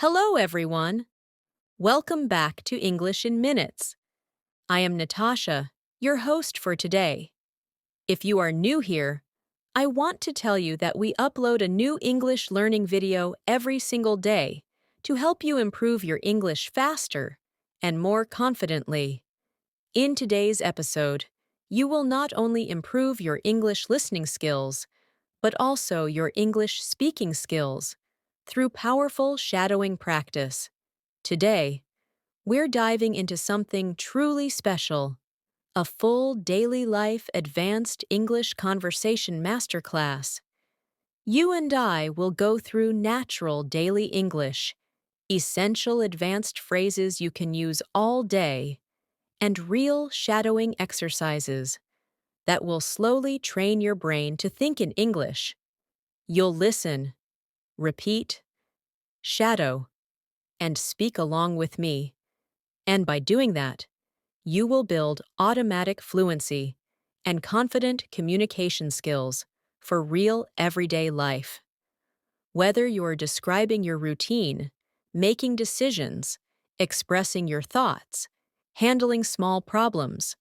Hello, everyone. Welcome back to English in Minutes. I am Natasha, your host for today. If you are new here, I want to tell you that we upload a new English learning video every single day to help you improve your English faster and more confidently. In today's episode, you will not only improve your English listening skills, but also your English speaking skills through powerful shadowing practice. Today, we're diving into something truly special, a full daily life advanced English conversation masterclass. You and I will go through natural daily English, essential advanced phrases you can use all day, and real shadowing exercises that will slowly train your brain to think in English. You'll listen, repeat, shadow, and speak along with me. And by doing that, you will build automatic fluency and confident communication skills for real everyday life. Whether you're describing your routine, making decisions, expressing your thoughts, handling small problems,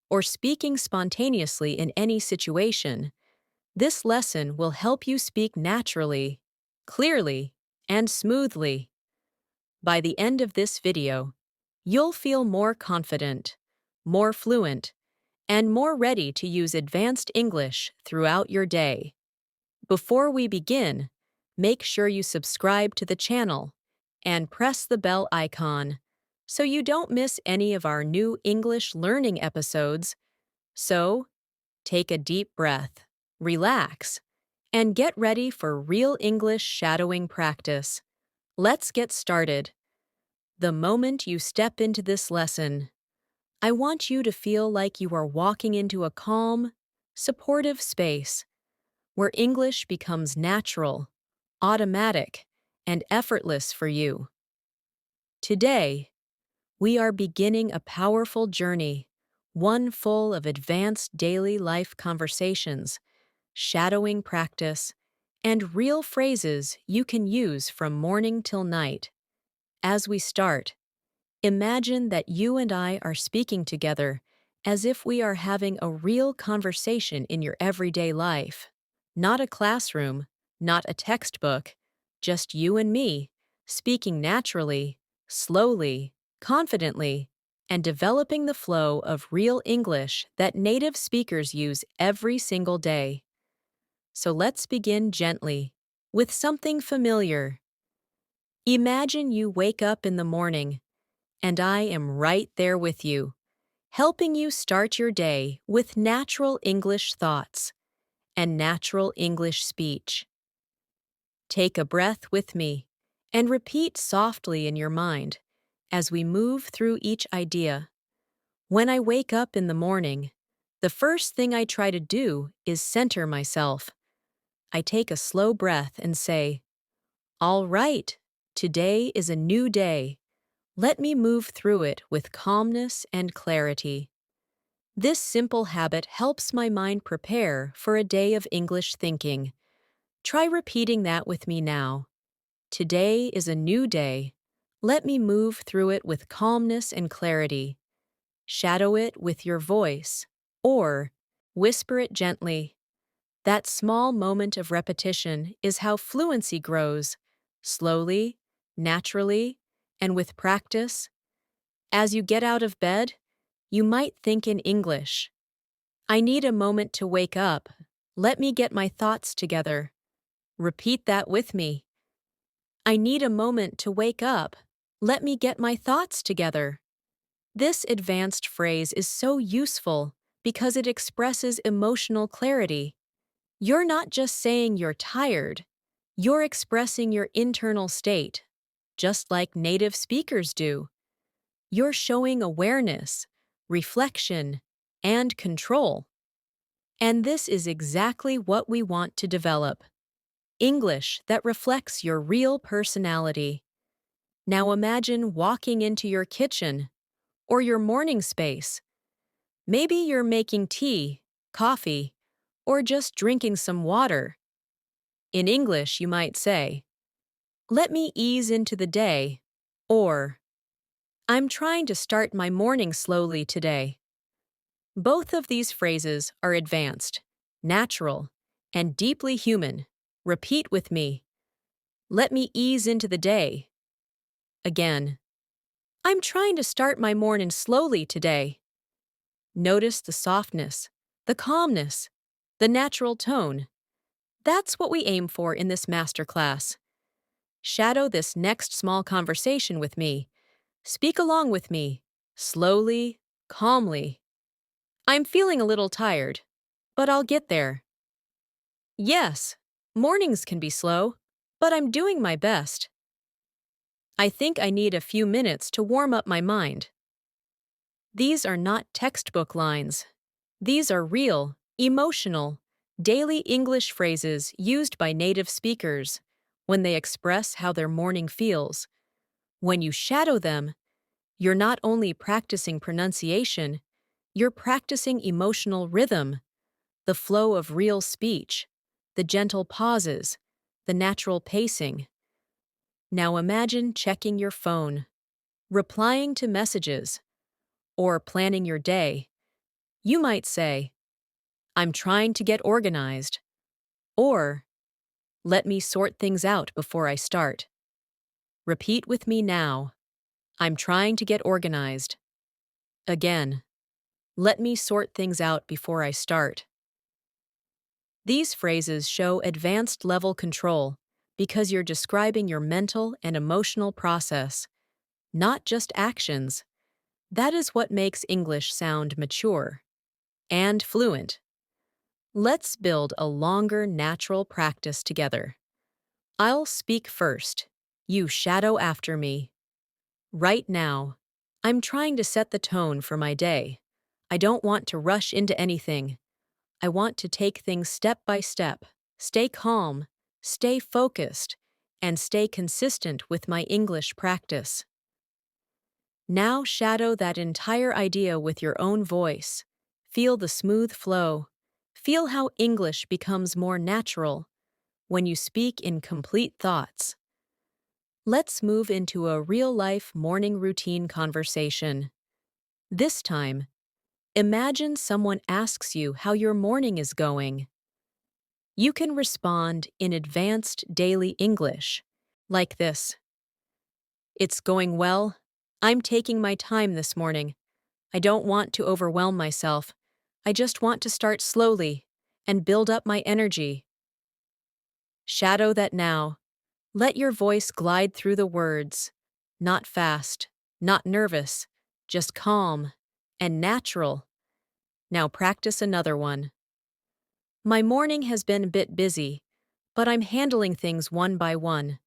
or speaking spontaneously in any situation, this lesson will help you speak naturally, clearly, and smoothly. By the end of this video, you'll feel more confident, more fluent, and more ready to use advanced English throughout your day. Before we begin, make sure you subscribe to the channel and press the bell icon so you don't miss any of our new English learning episodes. So, take a deep breath, relax, and get ready for real English shadowing practice. Let's get started. The moment you step into this lesson, I want you to feel like you are walking into a calm, supportive space where English becomes natural, automatic, and effortless for you. Today, we are beginning a powerful journey, one full of advanced daily life conversations, shadowing practice, and real phrases you can use from morning till night. As we start, imagine that you and I are speaking together as if we are having a real conversation in your everyday life. Not a classroom, not a textbook, just you and me, speaking naturally, slowly, confidently, and developing the flow of real English that native speakers use every single day. So let's begin gently, with something familiar. Imagine you wake up in the morning, and I am right there with you, helping you start your day with natural English thoughts and natural English speech. Take a breath with me and repeat softly in your mind as we move through each idea. When I wake up in the morning, the first thing I try to do is center myself. I take a slow breath and say, "All right, today is a new day. Let me move through it with calmness and clarity." This simple habit helps my mind prepare for a day of English thinking. Try repeating that with me now. Today is a new day. Let me move through it with calmness and clarity. Shadow it with your voice, or whisper it gently. That small moment of repetition is how fluency grows, slowly, naturally, and with practice. As you get out of bed, you might think in English. I need a moment to wake up. Let me get my thoughts together. Repeat that with me. I need a moment to wake up. Let me get my thoughts together. This advanced phrase is so useful because it expresses emotional clarity. You're not just saying you're tired, you're expressing your internal state, just like native speakers do. You're showing awareness, reflection, and control. And this is exactly what we want to develop. English that reflects your real personality. Now imagine walking into your kitchen or your morning space. Maybe you're making tea, coffee, or just drinking some water. In English, you might say, let me ease into the day, or I'm trying to start my morning slowly today. Both of these phrases are advanced, natural, and deeply human. Repeat with me. Let me ease into the day. Again. I'm trying to start my morning slowly today. Notice the softness, the calmness, the natural tone. That's what we aim for in this masterclass. Shadow this next small conversation with me. Speak along with me, slowly, calmly. I'm feeling a little tired, but I'll get there. Yes, mornings can be slow, but I'm doing my best. I think I need a few minutes to warm up my mind. These are not textbook lines. These are real, emotional, daily English phrases used by native speakers when they express how their morning feels. When you shadow them, you're not only practicing pronunciation, you're practicing emotional rhythm, the flow of real speech, the gentle pauses, the natural pacing. Now imagine checking your phone, replying to messages, or planning your day. You might say, I'm trying to get organized, or let me sort things out before I start. Repeat with me now. I'm trying to get organized. Again, let me sort things out before I start. These phrases show advanced level control because you're describing your mental and emotional process, not just actions. That is what makes English sound mature and fluent. Let's build a longer, natural practice together. I'll speak first. You shadow after me. Right now, I'm trying to set the tone for my day. I don't want to rush into anything. I want to take things step by step, stay calm, stay focused, and stay consistent with my English practice. Now shadow that entire idea with your own voice. Feel the smooth flow. Feel how English becomes more natural when you speak in complete thoughts. Let's move into a real-life morning routine conversation. This time, imagine someone asks you how your morning is going. You can respond in advanced daily English, like this. It's going well. I'm taking my time this morning. I don't want to overwhelm myself. I just want to start slowly and build up my energy. Shadow that now. Let your voice glide through the words. Not fast, not nervous, just calm and natural. Now practice another one. My morning has been a bit busy, but I'm handling things one by one.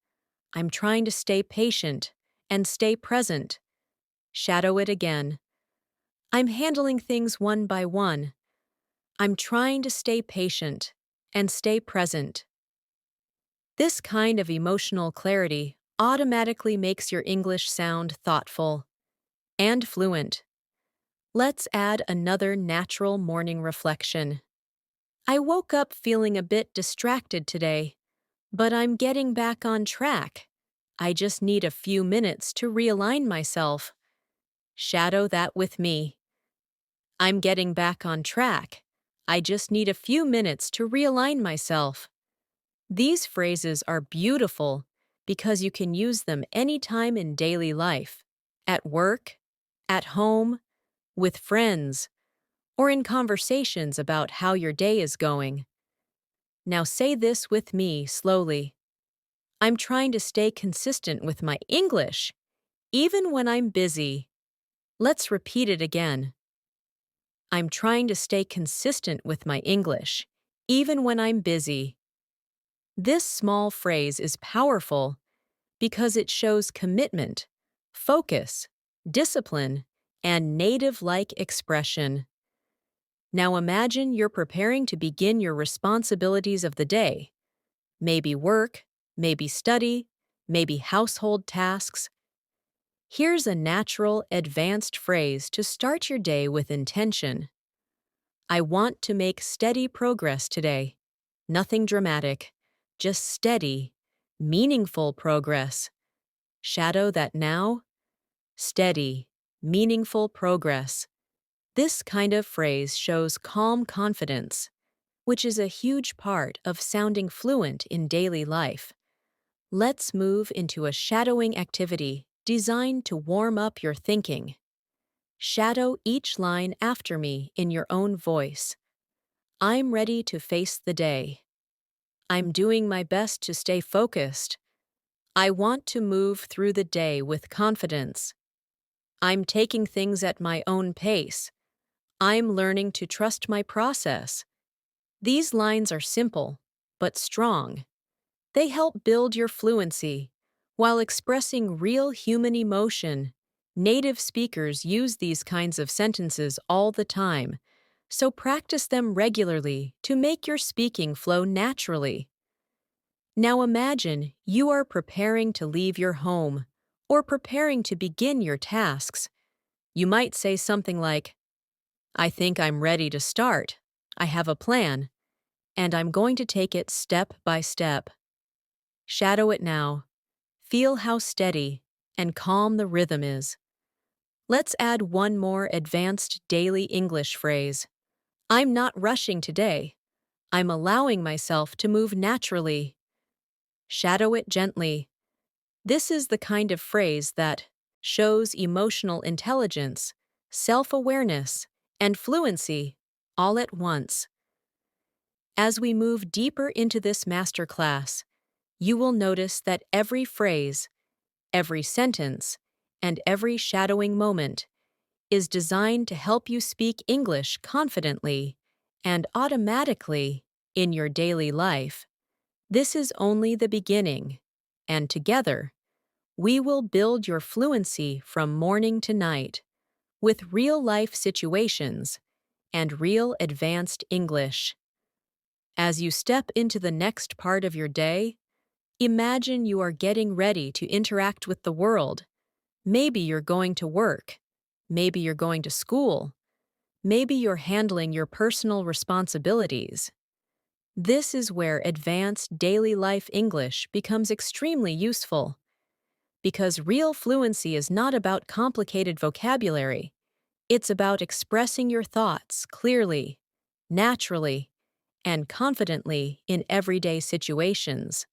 I'm trying to stay patient and stay present. Shadow it again. I'm handling things one by one. I'm trying to stay patient and stay present. This kind of emotional clarity automatically makes your English sound thoughtful and fluent. Let's add another natural morning reflection. I woke up feeling a bit distracted today, but I'm getting back on track. I just need a few minutes to realign myself. Shadow that with me. I'm getting back on track. I just need a few minutes to realign myself. These phrases are beautiful because you can use them anytime in daily life, at work, at home, with friends, or in conversations about how your day is going. Now say this with me slowly. I'm trying to stay consistent with my English, even when I'm busy. Let's repeat it again. I'm trying to stay consistent with my English, even when I'm busy. This small phrase is powerful because it shows commitment, focus, discipline, and native-like expression. Now imagine you're preparing to begin your responsibilities of the day. Maybe work, maybe study, maybe household tasks. Here's a natural, advanced phrase to start your day with intention. I want to make steady progress today. Nothing dramatic, just steady, meaningful progress. Shadow that now. Steady, meaningful progress. This kind of phrase shows calm confidence, which is a huge part of sounding fluent in daily life. Let's move into a shadowing activity designed to warm up your thinking. Shadow each line after me in your own voice. I'm ready to face the day. I'm doing my best to stay focused. I want to move through the day with confidence. I'm taking things at my own pace. I'm learning to trust my process. These lines are simple, but strong. They help build your fluency while expressing real human emotion. Native speakers use these kinds of sentences all the time, so practice them regularly to make your speaking flow naturally. Now imagine you are preparing to leave your home or preparing to begin your tasks. You might say something like, I think I'm ready to start. I have a plan, and I'm going to take it step by step. Shadow it now. Feel how steady and calm the rhythm is. Let's add one more advanced daily English phrase. I'm not rushing today. I'm allowing myself to move naturally. Shadow it gently. This is the kind of phrase that shows emotional intelligence, self-awareness, and fluency all at once. As we move deeper into this masterclass, you will notice that every phrase, every sentence, and every shadowing moment is designed to help you speak English confidently and automatically in your daily life. This is only the beginning, and together, we will build your fluency from morning to night with real-life situations and real advanced English. As you step into the next part of your day, imagine you are getting ready to interact with the world. Maybe you're going to work. Maybe you're going to school. Maybe you're handling your personal responsibilities. This is where advanced daily life English becomes extremely useful. Because real fluency is not about complicated vocabulary. It's about expressing your thoughts clearly, naturally, and confidently in everyday situations.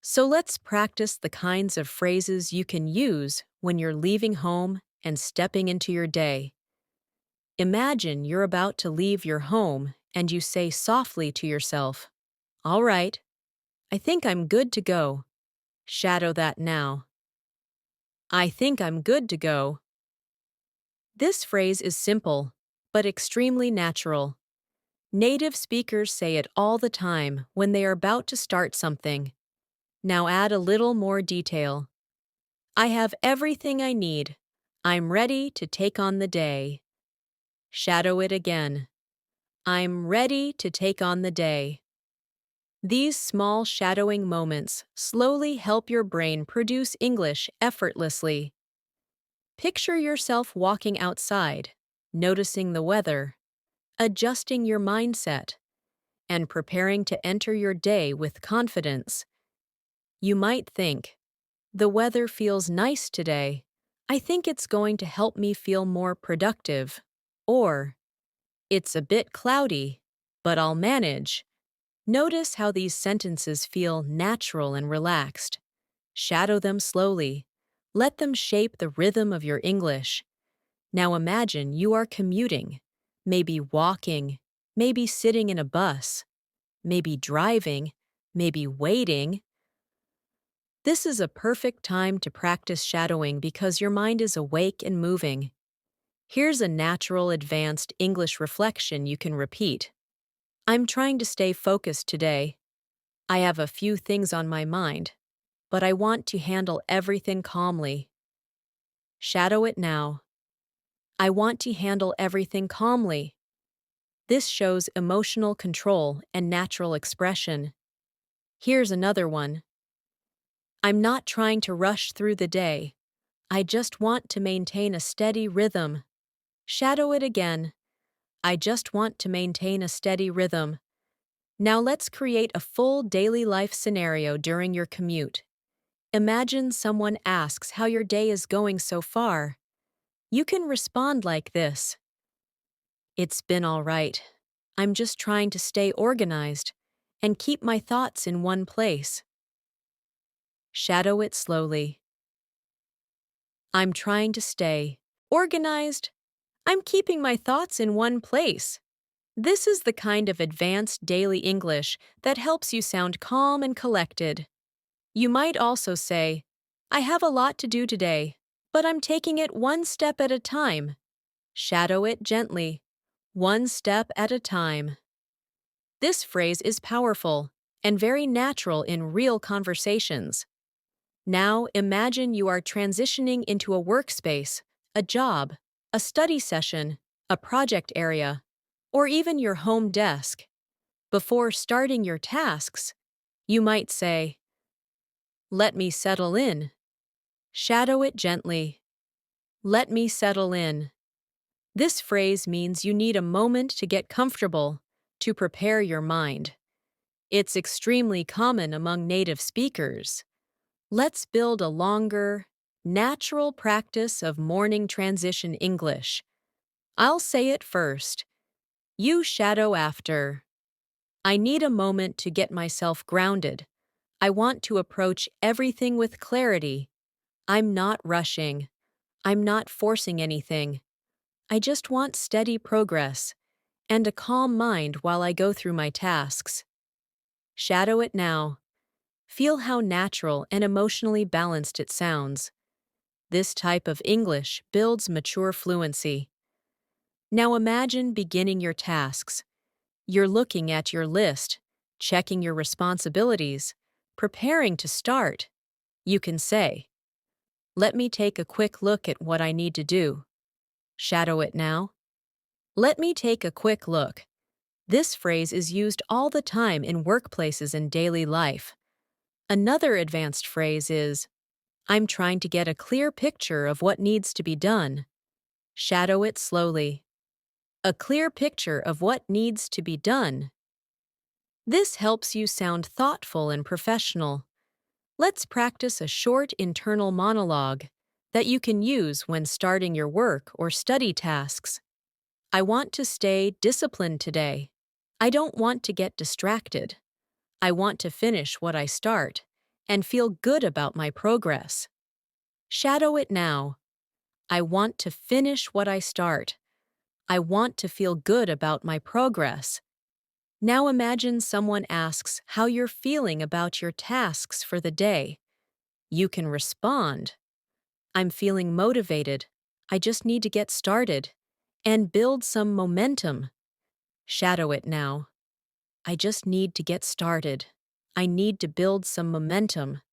So let's practice the kinds of phrases you can use when you're leaving home and stepping into your day. Imagine you're about to leave your home and you say softly to yourself, All right, I think I'm good to go. Shadow that now. I think I'm good to go. This phrase is simple, but extremely natural. Native speakers say it all the time when they are about to start something. Now add a little more detail. I have everything I need. I'm ready to take on the day. Shadow it again. I'm ready to take on the day. These small shadowing moments slowly help your brain produce English effortlessly. Picture yourself walking outside, noticing the weather, adjusting your mindset, and preparing to enter your day with confidence. You might think, the weather feels nice today. I think it's going to help me feel more productive. Or, it's a bit cloudy, but I'll manage. Notice how these sentences feel natural and relaxed. Shadow them slowly. Let them shape the rhythm of your English. Now imagine you are commuting, maybe walking, maybe sitting in a bus, maybe driving, maybe waiting. This is a perfect time to practice shadowing because your mind is awake and moving. Here's a natural advanced English reflection you can repeat. I'm trying to stay focused today. I have a few things on my mind, but I want to handle everything calmly. Shadow it now. I want to handle everything calmly. This shows emotional control and natural expression. Here's another one. I'm not trying to rush through the day. I just want to maintain a steady rhythm. Shadow it again. I just want to maintain a steady rhythm. Now let's create a full daily life scenario during your commute. Imagine someone asks how your day is going so far. You can respond like this: "It's been all right. I'm just trying to stay organized and keep my thoughts in one place." Shadow it slowly. "I'm trying to stay organized. I'm keeping my thoughts in one place." This is the kind of advanced daily English that helps you sound calm and collected. You might also say, "I have a lot to do today, but I'm taking it one step at a time." Shadow it gently. One step at a time. This phrase is powerful and very natural in real conversations. Now imagine you are transitioning into a workspace, a job, a study session, a project area, or even your home desk. Before starting your tasks, you might say, "Let me settle in." Shadow it gently. Let me settle in. This phrase means you need a moment to get comfortable, to prepare your mind. It's extremely common among native speakers. Let's build a longer, natural practice of morning transition English. I'll say it first. You shadow after. "I need a moment to get myself grounded. I want to approach everything with clarity. I'm not rushing. I'm not forcing anything. I just want steady progress and a calm mind while I go through my tasks." Shadow it now. Feel how natural and emotionally balanced it sounds. This type of English builds mature fluency. Now imagine beginning your tasks. You're looking at your list, checking your responsibilities, preparing to start. You can say, "Let me take a quick look at what I need to do." Shadow it now. Let me take a quick look. This phrase is used all the time in workplaces and daily life. Another advanced phrase is, "I'm trying to get a clear picture of what needs to be done." Shadow it slowly. A clear picture of what needs to be done. This helps you sound thoughtful and professional. Let's practice a short internal monologue that you can use when starting your work or study tasks. "I want to stay disciplined today. I don't want to get distracted. I want to finish what I start and feel good about my progress." Shadow it now. I want to finish what I start. I want to feel good about my progress. Now imagine someone asks how you're feeling about your tasks for the day. You can respond, "I'm feeling motivated. I just need to get started and build some momentum." Shadow it now. I just need to get started. I need to build some momentum.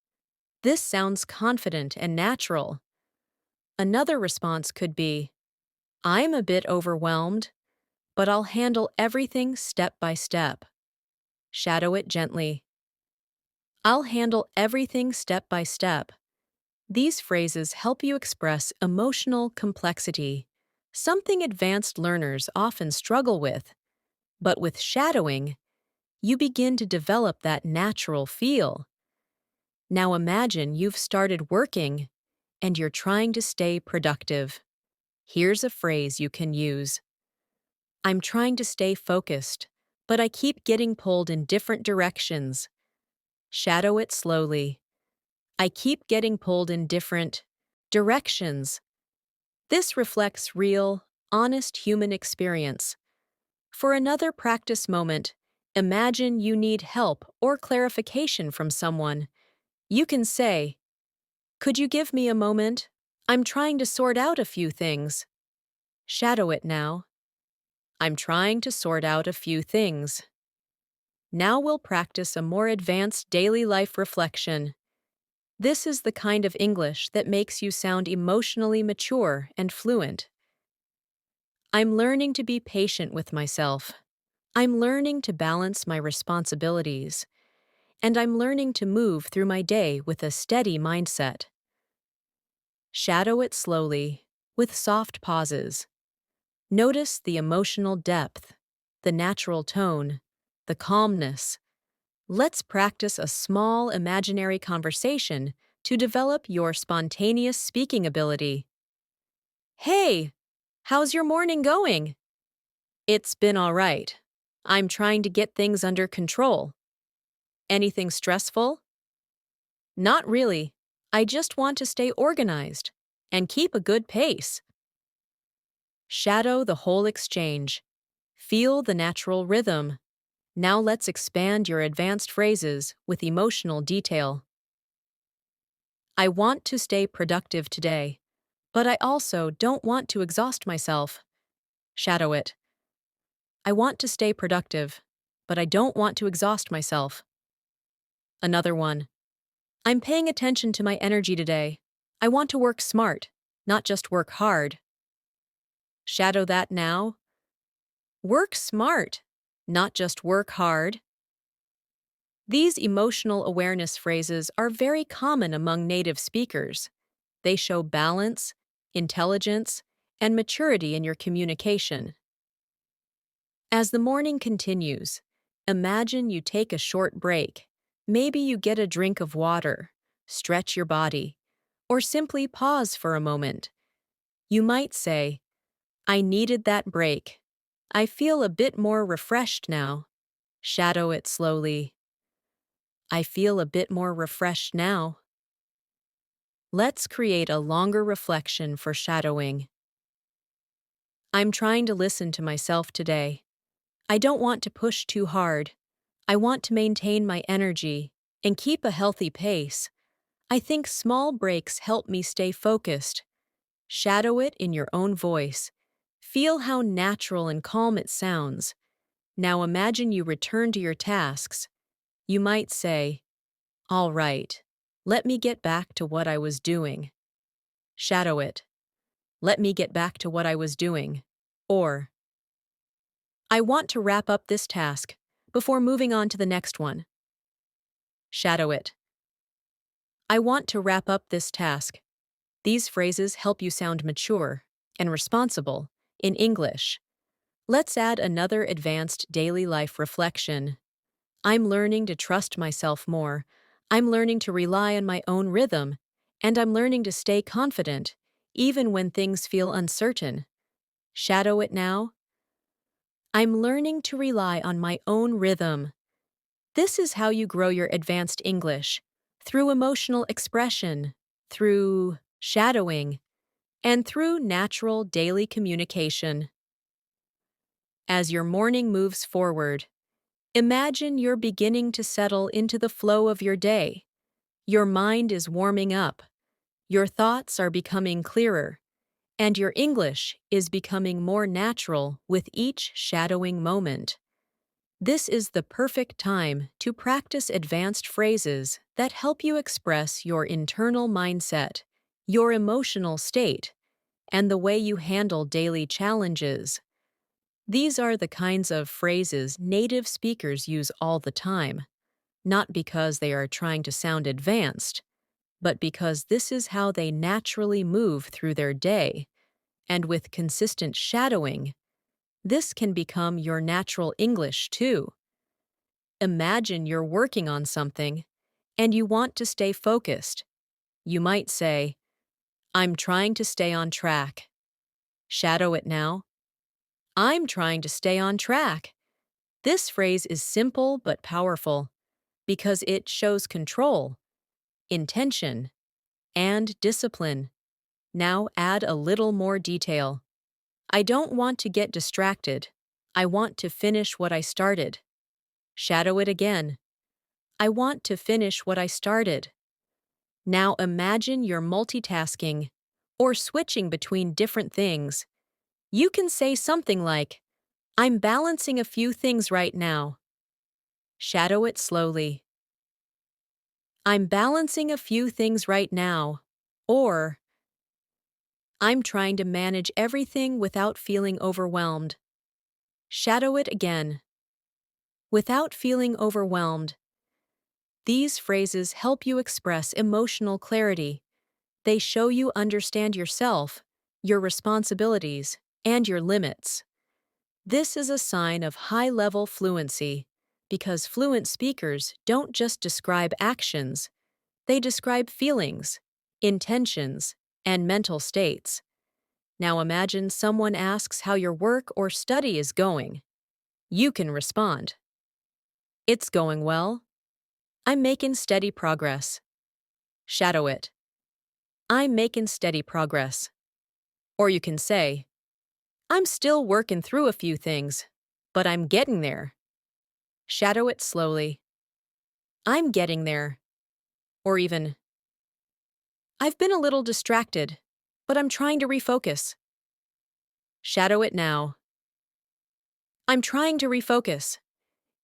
This sounds confident and natural. Another response could be, "I'm a bit overwhelmed, but I'll handle everything step by step." Shadow it gently. "I'll handle everything step by step." These phrases help you express emotional complexity, something advanced learners often struggle with. But with shadowing, you begin to develop that natural feel. Now imagine you've started working and you're trying to stay productive. Here's a phrase you can use. "I'm trying to stay focused, but I keep getting pulled in different directions." Shadow it slowly. I keep getting pulled in different directions. This reflects real, honest human experience. For another practice moment, imagine you need help or clarification from someone. You can say, "Could you give me a moment? I'm trying to sort out a few things." Shadow it now. I'm trying to sort out a few things. Now we'll practice a more advanced daily life reflection. This is the kind of English that makes you sound emotionally mature and fluent. I'm learning to be patient with myself. I'm learning to balance my responsibilities. And I'm learning to move through my day with a steady mindset. Shadow it slowly, with soft pauses. Notice the emotional depth, the natural tone, the calmness. Let's practice a small imaginary conversation to develop your spontaneous speaking ability. Hey, how's your morning going? It's been all right. I'm trying to get things under control. Anything stressful? Not really. I just want to stay organized and keep a good pace. Shadow the whole exchange. Feel the natural rhythm. Now let's expand your advanced phrases with emotional detail. I want to stay productive today, but I also don't want to exhaust myself. Shadow it. I want to stay productive, but I don't want to exhaust myself. Another one. I'm paying attention to my energy today. I want to work smart, not just work hard. Shadow that now. Work smart, not just work hard. These emotional awareness phrases are very common among native speakers. They show balance, intelligence, and maturity in your communication. As the morning continues, imagine you take a short break. Maybe you get a drink of water, stretch your body, or simply pause for a moment. You might say, I needed that break. I feel a bit more refreshed now. Shadow it slowly. I feel a bit more refreshed now. Let's create a longer reflection for shadowing. I'm trying to listen to myself today. I don't want to push too hard. I want to maintain my energy and keep a healthy pace. I think small breaks help me stay focused. Shadow it in your own voice. Feel how natural and calm it sounds. Now imagine you return to your tasks. You might say, all right, let me get back to what I was doing. Shadow it. Let me get back to what I was doing. Or, I want to wrap up this task before moving on to the next one. Shadow it. I want to wrap up this task. These phrases help you sound mature and responsible in English. Let's add another advanced daily life reflection. I'm learning to trust myself more. I'm learning to rely on my own rhythm. And I'm learning to stay confident, even when things feel uncertain. Shadow it now. I'm learning to rely on my own rhythm. This is how you grow your advanced English, through emotional expression, through shadowing, and through natural daily communication. As your morning moves forward, imagine you're beginning to settle into the flow of your day. Your mind is warming up, your thoughts are becoming clearer, and your English is becoming more natural with each shadowing moment. This is the perfect time to practice advanced phrases that help you express your internal mindset, your emotional state, and the way you handle daily challenges. These are the kinds of phrases native speakers use all the time, not because they are trying to sound advanced, but because this is how they naturally move through their day. And with consistent shadowing, this can become your natural English too. Imagine you're working on something and you want to stay focused. You might say, I'm trying to stay on track. Shadow it now. I'm trying to stay on track. This phrase is simple but powerful because it shows control, intention, and discipline. Now add a little more detail. I don't want to get distracted. I want to finish what I started. Shadow it again. I want to finish what I started. Now imagine you're multitasking or switching between different things. You can say something like, I'm balancing a few things right now. Shadow it slowly. I'm balancing a few things right now. Or, I'm trying to manage everything without feeling overwhelmed. Shadow it again. Without feeling overwhelmed. These phrases help you express emotional clarity. They show you understand yourself, your responsibilities, and your limits. This is a sign of high-level fluency. because fluent speakers don't just describe actions, they describe feelings, intentions, and mental states. Now imagine someone asks how your work or study is going. You can respond, "It's going well. I'm making steady progress." Shadow it. "I'm making steady progress." Or you can say, "I'm still working through a few things, but I'm getting there." Shadow it slowly. "I'm getting there." Or even, "I've been a little distracted, but I'm trying to refocus." Shadow it now. "I'm trying to refocus."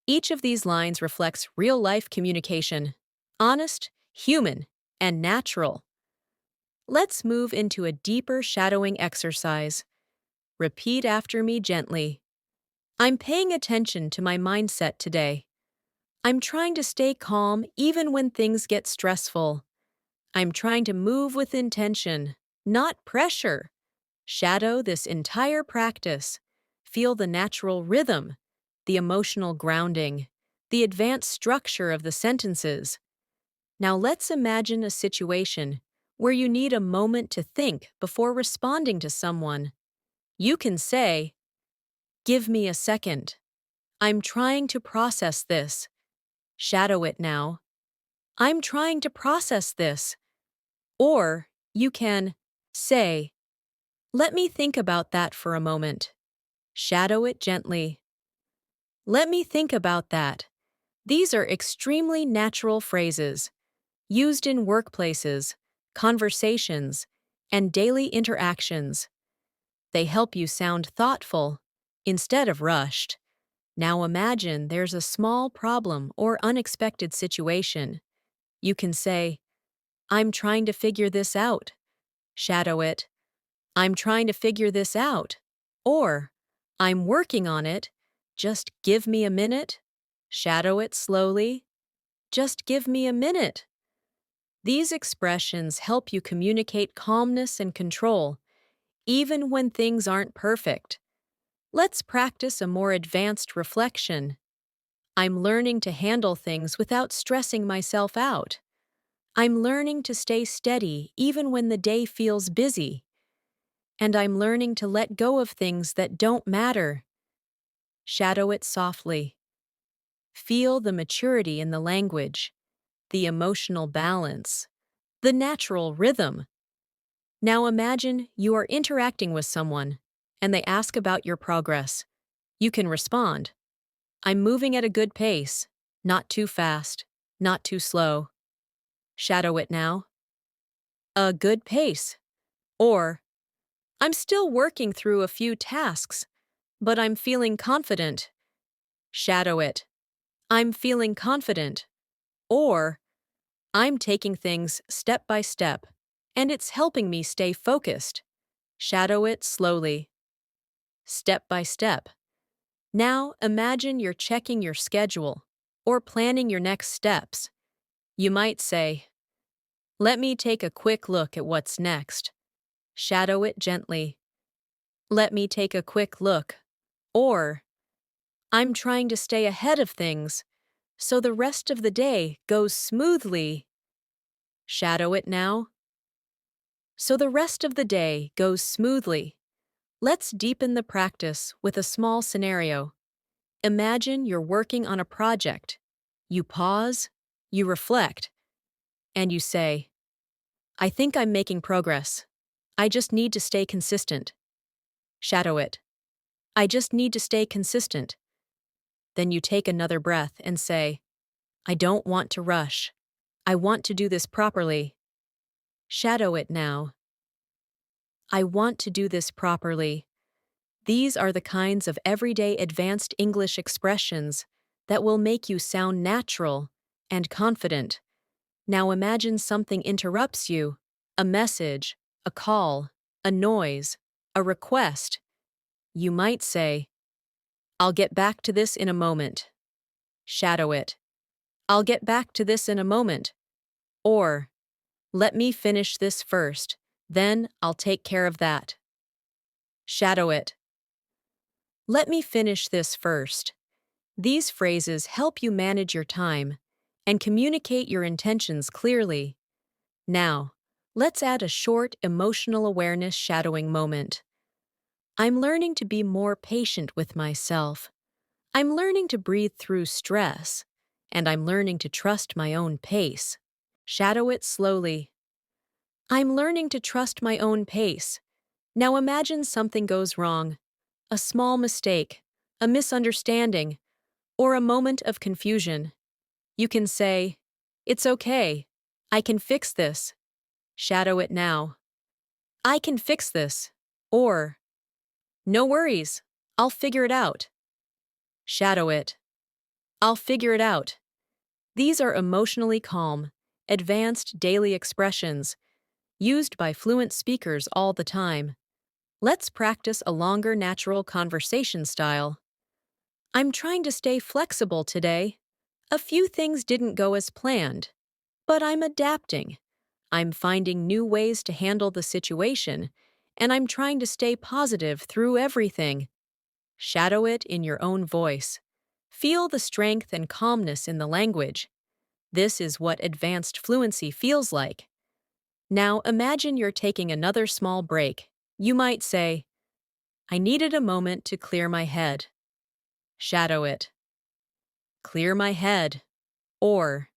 Each of these lines reflects real-life communication, honest, human, and natural. Let's move into a deeper shadowing exercise. Repeat after me gently. I'm paying attention to my mindset today. I'm trying to stay calm even when things get stressful. I'm trying to move with intention, not pressure. Shadow this entire practice. Feel the natural rhythm, the emotional grounding, the advanced structure of the sentences. Now let's imagine a situation where you need a moment to think before responding to someone. You can say, "Give me a second. I'm trying to process this." Shadow it now. "I'm trying to process this." Or you can say, "Let me think about that for a moment." Shadow it gently. "Let me think about that." These are extremely natural phrases, used in workplaces, conversations, and daily interactions. They help you sound thoughtful instead of rushed. Now imagine there's a small problem or unexpected situation. You can say, "I'm trying to figure this out." Shadow it. "I'm trying to figure this out." Or, "I'm working on it. Just give me a minute." Shadow it slowly. "Just give me a minute." These expressions help you communicate calmness and control, even when things aren't perfect. Let's practice a more advanced reflection. I'm learning to handle things without stressing myself out. I'm learning to stay steady even when the day feels busy. And I'm learning to let go of things that don't matter. Shadow it softly. Feel the maturity in the language, the emotional balance, the natural rhythm. Now imagine you are interacting with someone, and they ask about your progress. You can respond, "I'm moving at a good pace, not too fast, not too slow." Shadow it now. "A good pace." Or, "I'm still working through a few tasks, but I'm feeling confident." Shadow it. "I'm feeling confident." Or, "I'm taking things step by step, and it's helping me stay focused." Shadow it slowly. Step by step. Now imagine you're checking your schedule or planning your next steps. You might say, "Let me take a quick look at what's next." Shadow it gently. "Let me take a quick look." Or, "I'm trying to stay ahead of things so the rest of the day goes smoothly." Shadow it now. So the rest of the day goes smoothly. Let's deepen the practice with a small scenario. Imagine you're working on a project. You pause, you reflect, and you say, "I think I'm making progress. I just need to stay consistent." Shadow it. "I just need to stay consistent." Then you take another breath and say, "I don't want to rush. I want to do this properly." Shadow it now. "I want to do this properly." These are the kinds of everyday advanced English expressions that will make you sound natural and confident. Now imagine something interrupts you, a message, a call, a noise, a request. You might say, "I'll get back to this in a moment." Shadow it. "I'll get back to this in a moment." Or, "Let me finish this first, then I'll take care of that." Shadow it. "Let me finish this first." These phrases help you manage your time and communicate your intentions clearly. Now, let's add a short emotional awareness shadowing moment. I'm learning to be more patient with myself. I'm learning to breathe through stress, and I'm learning to trust my own pace. Shadow it slowly. I'm learning to trust my own pace. Now imagine something goes wrong, a small mistake, a misunderstanding, or a moment of confusion. You can say, "It's okay. I can fix this." Shadow it now. "I can fix this." Or, "No worries. I'll figure it out." Shadow it. "I'll figure it out." These are emotionally calm, advanced daily expressions used by fluent speakers all the time. Let's practice a longer natural conversation style. I'm trying to stay flexible today. A few things didn't go as planned, but I'm adapting. I'm finding new ways to handle the situation, and I'm trying to stay positive through everything. Shadow it in your own voice. Feel the strength and calmness in the language. This is what advanced fluency feels like. Now imagine you're taking another small break. You might say, "I needed a moment to clear my head." Shadow it. "Clear my head." Or,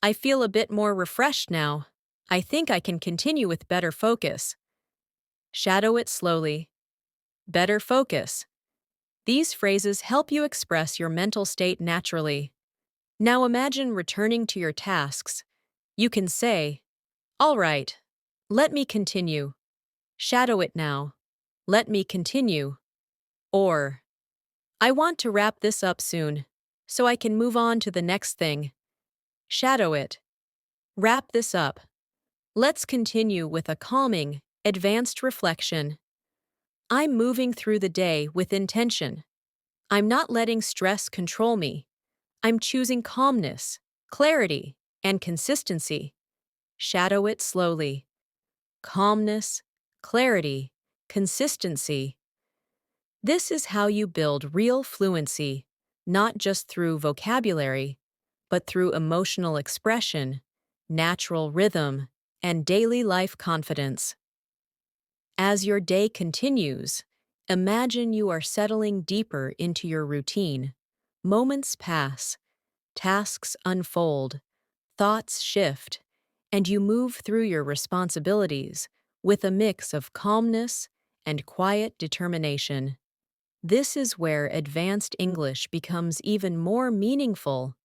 "I feel a bit more refreshed now. I think I can continue with better focus." Shadow it slowly. Better focus. These phrases help you express your mental state naturally. Now imagine returning to your tasks. You can say, "All right, let me continue." Shadow it now. "Let me continue." Or, "I want to wrap this up soon, so I can move on to the next thing." Shadow it. "Wrap this up." Let's continue with a calming, advanced reflection. I'm moving through the day with intention. I'm not letting stress control me. I'm choosing calmness, clarity, and consistency. Shadow it slowly. Calmness, clarity, consistency. This is how you build real fluency, not just through vocabulary, but through emotional expression, natural rhythm, and daily life confidence. As your day continues, imagine you are settling deeper into your routine. Moments pass, tasks unfold, thoughts shift, and you move through your responsibilities with a mix of calmness and quiet determination. This is where advanced English becomes even more meaningful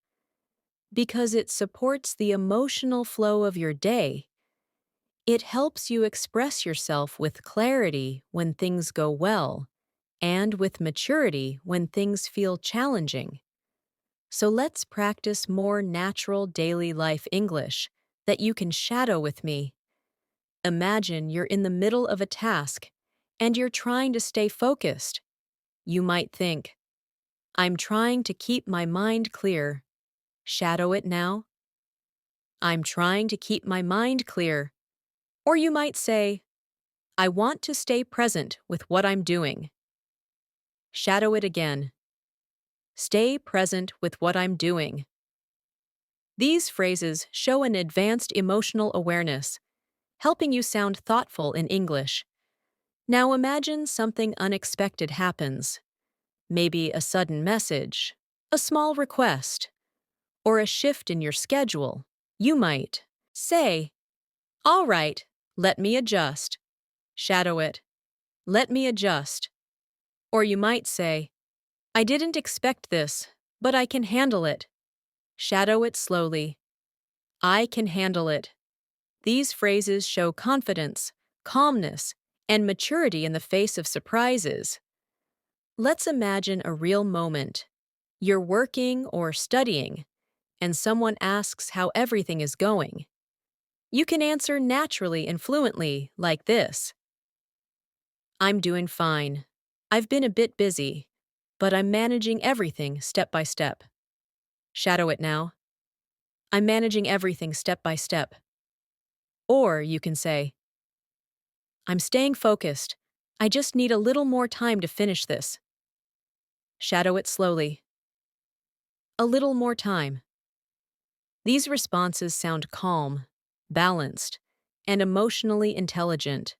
because it supports the emotional flow of your day. It helps you express yourself with clarity when things go well and with maturity when things feel challenging. So let's practice more natural daily life English that you can shadow with me. Imagine you're in the middle of a task and you're trying to stay focused. You might think, "I'm trying to keep my mind clear." Shadow it now. "I'm trying to keep my mind clear." Or you might say, "I want to stay present with what I'm doing." Shadow it again. "Stay present with what I'm doing." These phrases show an advanced emotional awareness, helping you sound thoughtful in English. Now imagine something unexpected happens. Maybe a sudden message, a small request, or a shift in your schedule. You might say, "All right, let me adjust." Shadow it. "Let me adjust." Or you might say, "I didn't expect this, but I can handle it." Shadow it slowly. "I can handle it." These phrases show confidence, calmness, and maturity in the face of surprises. Let's imagine a real moment. You're working or studying, and someone asks how everything is going. You can answer naturally and fluently like this. "I'm doing fine. I've been a bit busy, but I'm managing everything step by step." Shadow it now. "I'm managing everything step by step." Or you can say, "I'm staying focused. I just need a little more time to finish this." Shadow it slowly. A little more time. These responses sound calm, balanced, and emotionally intelligent.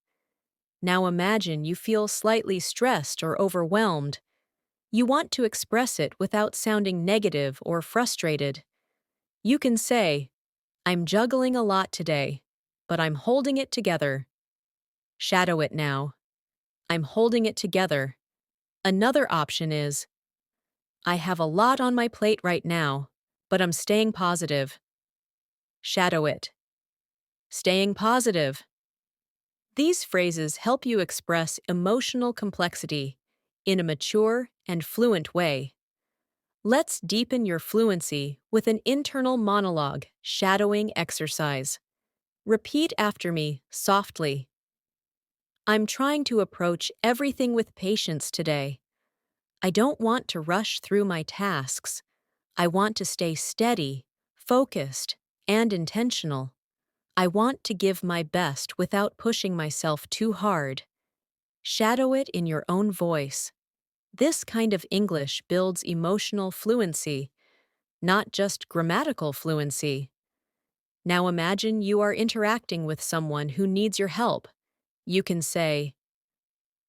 Now imagine you feel slightly stressed or overwhelmed. You want to express it without sounding negative or frustrated. You can say, I'm juggling a lot today, but I'm holding it together. Shadow it now. I'm holding it together. Another option is, I have a lot on my plate right now, but I'm staying positive. Shadow it. Staying positive. These phrases help you express emotional complexity in a mature and fluent way. Let's deepen your fluency with an internal monologue shadowing exercise. Repeat after me softly. I'm trying to approach everything with patience today. I don't want to rush through my tasks. I want to stay steady, focused, and intentional. I want to give my best without pushing myself too hard. Shadow it in your own voice. This kind of English builds emotional fluency, not just grammatical fluency. Now imagine you are interacting with someone who needs your help. You can say,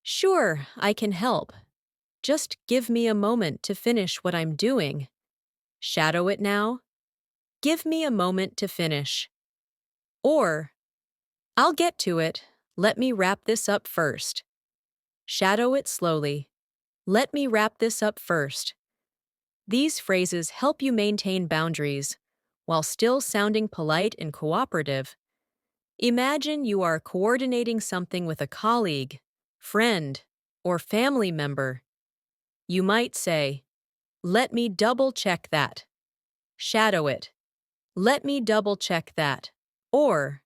Sure, I can help. Just give me a moment to finish what I'm doing. Shadow it now. Give me a moment to finish. Or, I'll get to it. Let me wrap this up first. Shadow it slowly. Let me wrap this up first. These phrases help you maintain boundaries while still sounding polite and cooperative. Imagine you are coordinating something with a colleague, friend, or family member. You might say, Let me double check that. Shadow it. Let me double check that. Or,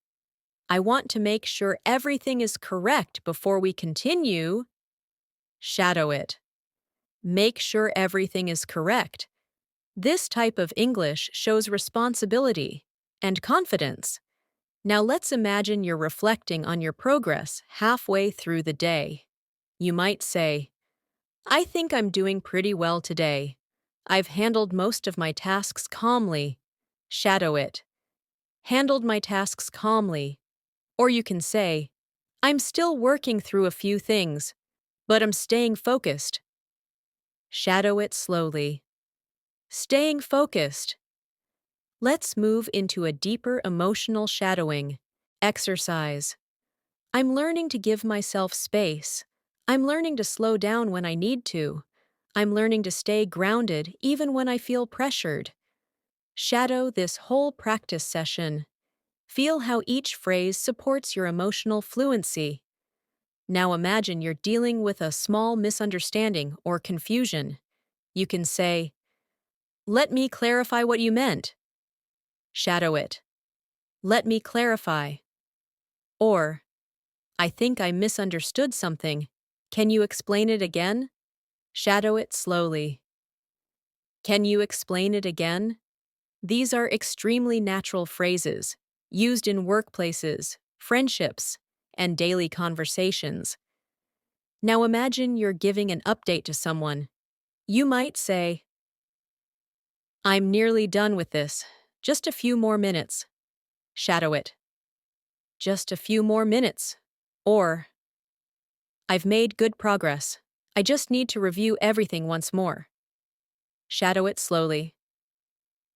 I want to make sure everything is correct before we continue. Shadow it. Make sure everything is correct. This type of English shows responsibility and confidence. Now let's imagine you're reflecting on your progress halfway through the day. You might say, I think I'm doing pretty well today. I've handled most of my tasks calmly. Shadow it. Handled my tasks calmly. Or you can say, I'm still working through a few things, but I'm staying focused. Shadow it slowly. Staying focused. Let's move into a deeper emotional shadowing exercise. I'm learning to give myself space. I'm learning to slow down when I need to. I'm learning to stay grounded even when I feel pressured. Shadow this whole practice session. Feel how each phrase supports your emotional fluency. Now imagine you're dealing with a small misunderstanding or confusion. You can say, Let me clarify what you meant. Shadow it. Let me clarify. Or, I think I misunderstood something. Can you explain it again? Shadow it slowly. Can you explain it again? These are extremely natural phrases, used in workplaces, friendships, and daily conversations. Now imagine you're giving an update to someone. You might say, I'm nearly done with this. Just a few more minutes. Shadow it. Just a few more minutes. Or, I've made good progress. I just need to review everything once more. Shadow it slowly.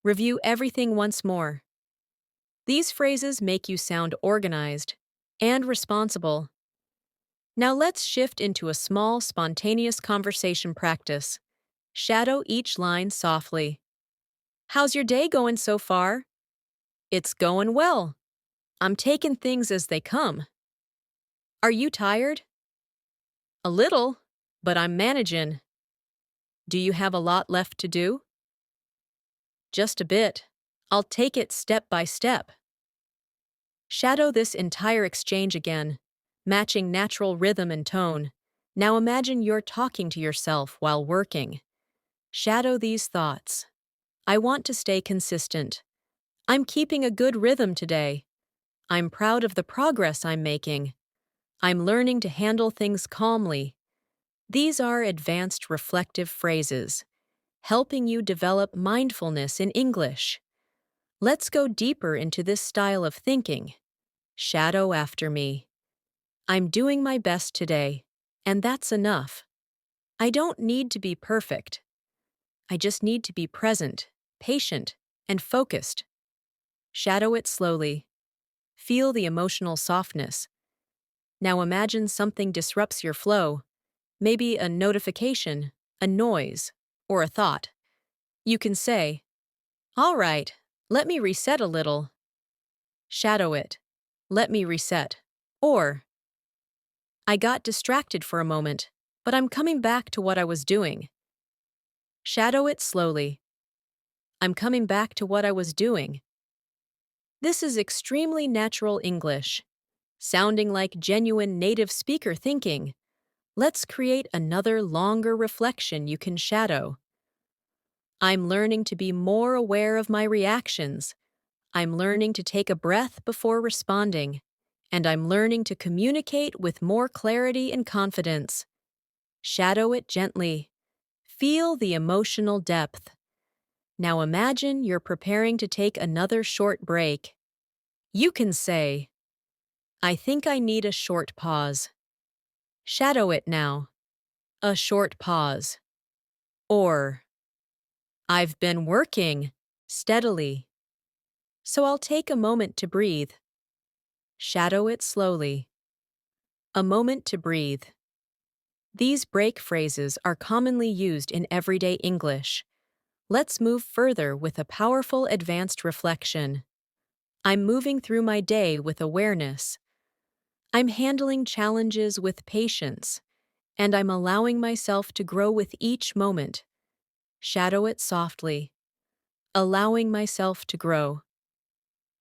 Review everything once more. These phrases make you sound organized and responsible. Now let's shift into a small, spontaneous conversation practice. Shadow each line softly. How's your day going so far? It's going well. I'm taking things as they come. Are you tired? A little, but I'm managing. Do you have a lot left to do? Just a bit. I'll take it step by step. Shadow this entire exchange again, matching natural rhythm and tone. Now imagine you're talking to yourself while working. Shadow these thoughts. I want to stay consistent. I'm keeping a good rhythm today. I'm proud of the progress I'm making. I'm learning to handle things calmly. These are advanced reflective phrases. helping you develop mindfulness in English. Let's go deeper into this style of thinking. Shadow after me. I'm doing my best today, and that's enough. I don't need to be perfect. I just need to be present, patient, and focused. Shadow it slowly. Feel the emotional softness. Now imagine something disrupts your flow, maybe a notification, a noise, or a thought. You can say, "All right, let me reset a little." Shadow it. Let me reset. Or, I got distracted for a moment, but I'm coming back to what I was doing. Shadow it slowly. I'm coming back to what I was doing. This is extremely natural English, sounding like genuine native speaker thinking. Let's create another longer reflection you can shadow. I'm learning to be more aware of my reactions. I'm learning to take a breath before responding. And I'm learning to communicate with more clarity and confidence. Shadow it gently. Feel the emotional depth. Now imagine you're preparing to take another short break. You can say, "I think I need a short pause." Shadow it now. A short pause. Or, "I've been working steadily, so I'll take a moment to breathe." Shadow it slowly. A moment to breathe. These break phrases are commonly used in everyday English. Let's move further with a powerful advanced reflection. I'm moving through my day with awareness. I'm handling challenges with patience, and I'm allowing myself to grow with each moment. Shadow it softly. Allowing myself to grow.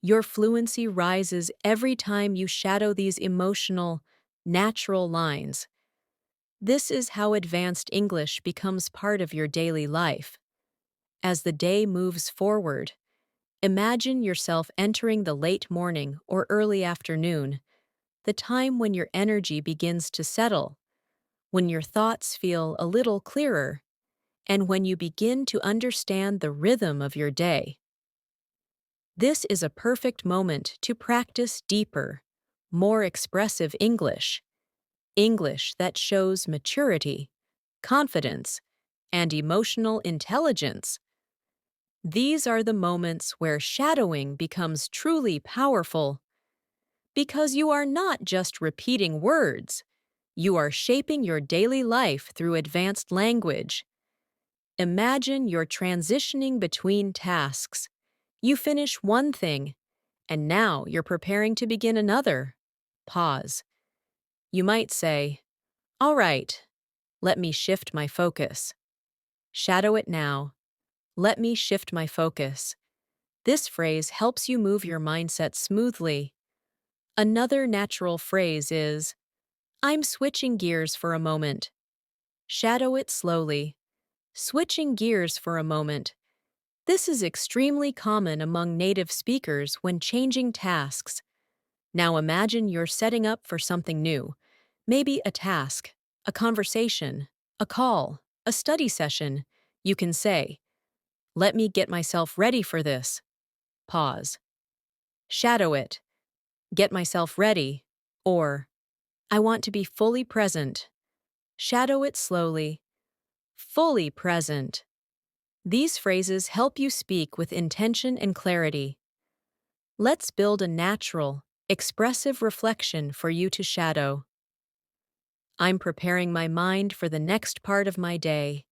Your fluency rises every time you shadow these emotional, natural lines. This is how advanced English becomes part of your daily life. As the day moves forward, imagine yourself entering the late morning or early afternoon, the time when your energy begins to settle, when your thoughts feel a little clearer, and when you begin to understand the rhythm of your day. This is a perfect moment to practice deeper, more expressive English, English that shows maturity, confidence, and emotional intelligence. These are the moments where shadowing becomes truly powerful, because you are not just repeating words, you are shaping your daily life through advanced language. Imagine you're transitioning between tasks. You finish one thing, and now you're preparing to begin another. Pause. You might say, "All right, let me shift my focus." Shadow it now. Let me shift my focus. This phrase helps you move your mindset smoothly. Another natural phrase is, "I'm switching gears for a moment." Shadow it slowly. Switching gears for a moment. This is extremely common among native speakers when changing tasks. Now imagine you're setting up for something new. Maybe a task, a conversation, a call, a study session. You can say, "Let me get myself ready for this." Pause. Shadow it. Get myself ready. Or, I want to be fully present. Shadow it slowly. Fully present. These phrases help you speak with intention and clarity. Let's build a natural, expressive reflection for you to shadow. I'm preparing my mind for the next part of my day.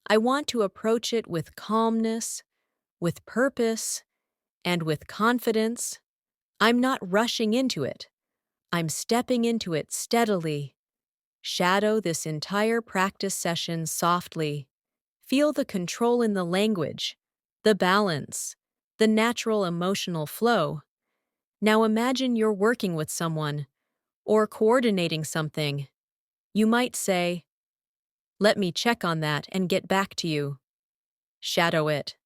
I want to approach it with calmness, with purpose, and with confidence. I'm not rushing into it. I'm stepping into it steadily. Shadow this entire practice session softly. Feel the control in the language, the balance, the natural emotional flow. Now imagine you're working with someone or coordinating something. You might say, "Let me check on that and get back to you." Shadow it.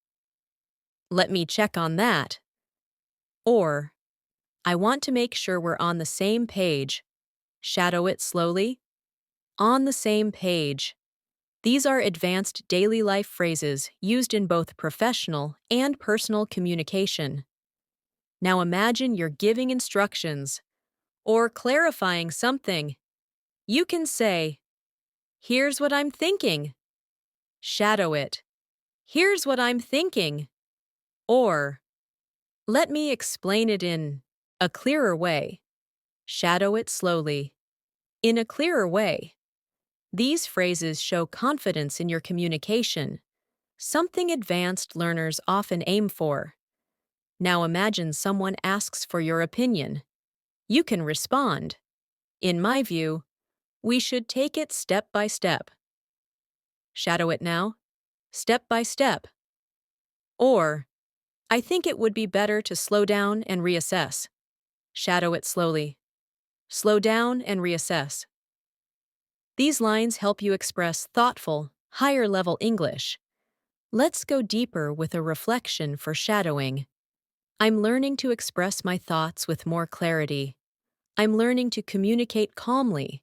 Let me check on that. Or, I want to make sure we're on the same page. Shadow it slowly. On the same page. These are advanced daily life phrases used in both professional and personal communication. Now imagine you're giving instructions or clarifying something. You can say, "Here's what I'm thinking." Shadow it. "Here's what I'm thinking." Or, "Let me explain it in a clearer way." Shadow it slowly. In a clearer way. These phrases show confidence in your communication, something advanced learners often aim for. Now imagine someone asks for your opinion. You can respond, "In my view, we should take it step by step." Shadow it now. Step by step. Or, "I think it would be better to slow down and reassess." Shadow it slowly. Slow down and reassess. These lines help you express thoughtful, higher-level English. Let's go deeper with a reflection for shadowing. I'm learning to express my thoughts with more clarity. I'm learning to communicate calmly.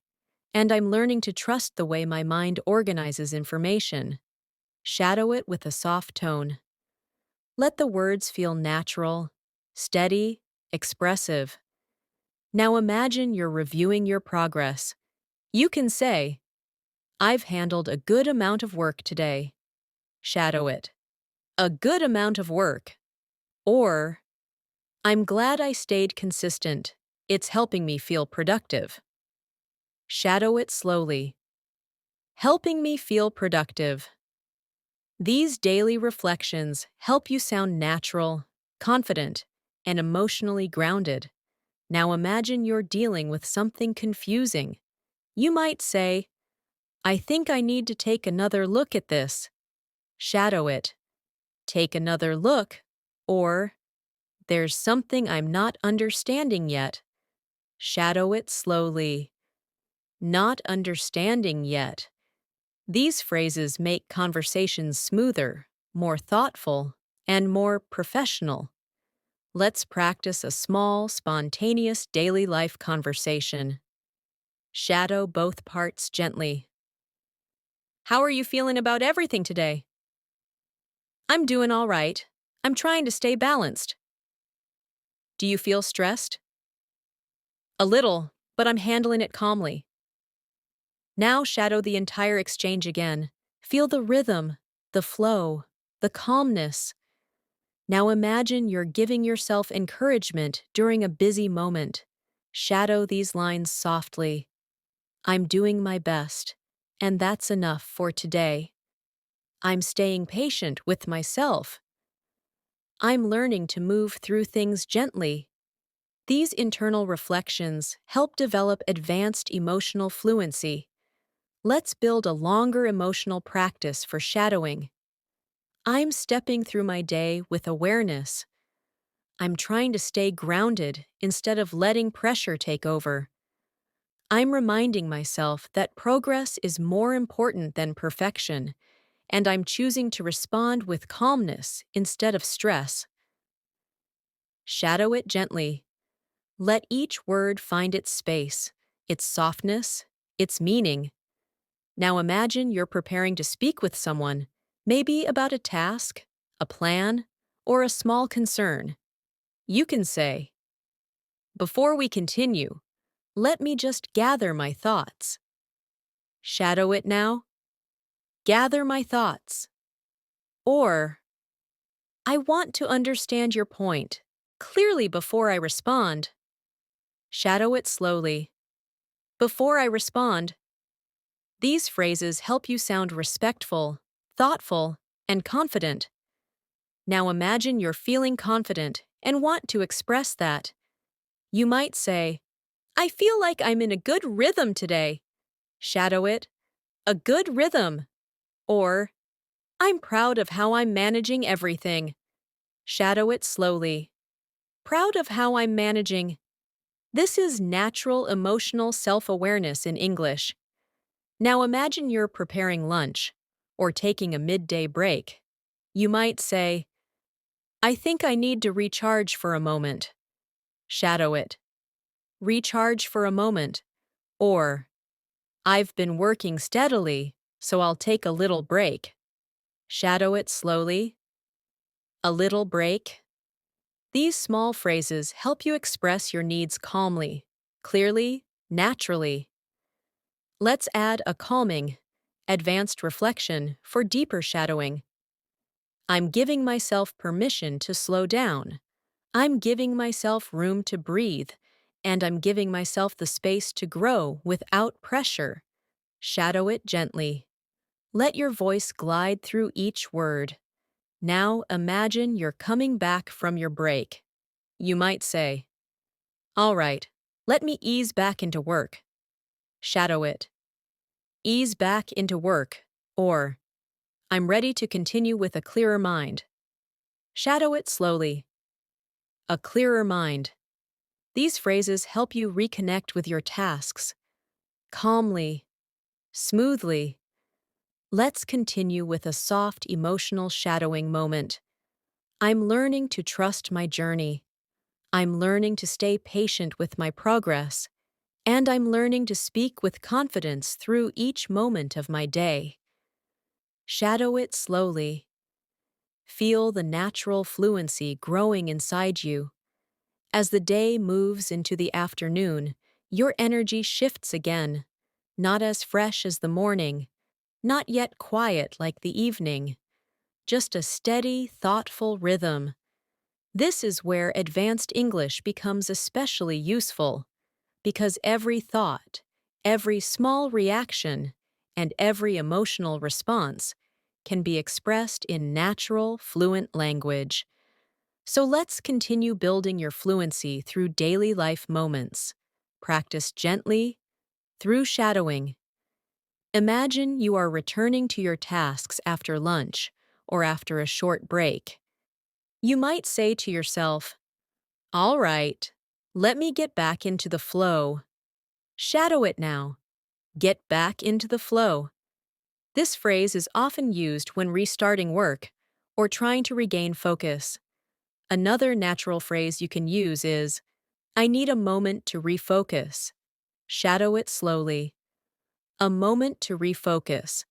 And I'm learning to trust the way my mind organizes information. Shadow it with a soft tone. Let the words feel natural, steady, expressive. Now imagine you're reviewing your progress. You can say, "I've handled a good amount of work today." Shadow it. A good amount of work. Or, "I'm glad I stayed consistent. It's helping me feel productive." Shadow it slowly. Helping me feel productive. These daily reflections help you sound natural, confident, and emotionally grounded. Now imagine you're dealing with something confusing. You might say, "I think I need to take another look at this." Shadow it. Take another look. Or, "There's something I'm not understanding yet." Shadow it slowly. Not understanding yet. These phrases make conversations smoother, more thoughtful, and more professional. Let's practice a small, spontaneous daily life conversation. Shadow both parts gently. "How are you feeling about everything today?" "I'm doing all right. I'm trying to stay balanced." "Do you feel stressed?" "A little, but I'm handling it calmly." Now shadow the entire exchange again. Feel the rhythm, the flow, the calmness. Now imagine you're giving yourself encouragement during a busy moment. Shadow these lines softly. "I'm doing my best, and that's enough for today." "I'm staying patient with myself." "I'm learning to move through things gently." These internal reflections help develop advanced emotional fluency. Let's build a longer emotional practice for shadowing. I'm stepping through my day with awareness. I'm trying to stay grounded instead of letting pressure take over. I'm reminding myself that progress is more important than perfection, and I'm choosing to respond with calmness instead of stress. Shadow it gently. Let each word find its space, its softness, its meaning. Now imagine you're preparing to speak with someone, maybe about a task, a plan, or a small concern. You can say, "Before we continue, let me just gather my thoughts." Shadow it now. Gather my thoughts. Or, "I want to understand your point clearly before I respond." Shadow it slowly. Before I respond. These phrases help you sound respectful, thoughtful, and confident. Now imagine you're feeling confident and want to express that. You might say, "I feel like I'm in a good rhythm today." Shadow it. A good rhythm. Or, "I'm proud of how I'm managing everything." Shadow it slowly. Proud of how I'm managing. This is natural emotional self-awareness in English. Now imagine you're preparing lunch or taking a midday break. You might say, "I think I need to recharge for a moment." Shadow it. Recharge for a moment. Or, "I've been working steadily." so I'll take a little break. Shadow it slowly. A little break. These small phrases help you express your needs calmly, clearly, naturally. Let's add a calming, advanced reflection for deeper shadowing. I'm giving myself permission to slow down. I'm giving myself room to breathe, and I'm giving myself the space to grow without pressure. Shadow it gently. Let your voice glide through each word. Now imagine you're coming back from your break. You might say, "All right, let me ease back into work." Shadow it. Ease back into work, or I'm ready to continue with a clearer mind. Shadow it slowly. A clearer mind. These phrases help you reconnect with your tasks. Calmly, smoothly. Let's continue with a soft emotional shadowing moment. I'm learning to trust my journey. I'm learning to stay patient with my progress. And I'm learning to speak with confidence through each moment of my day. Shadow it slowly. Feel the natural fluency growing inside you. As the day moves into the afternoon, your energy shifts again, not as fresh as the morning, not yet quiet like the evening, just a steady, thoughtful rhythm. This is where advanced English becomes especially useful, because every thought, every small reaction, and every emotional response can be expressed in natural, fluent language. So let's continue building your fluency through daily life moments. Practice gently, through shadowing. Imagine you are returning to your tasks after lunch or after a short break. You might say to yourself, "All right, let me get back into the flow." Shadow it now. Get back into the flow. This phrase is often used when restarting work or trying to regain focus. Another natural phrase you can use is, "I need a moment to refocus." Shadow it slowly. A moment to refocus.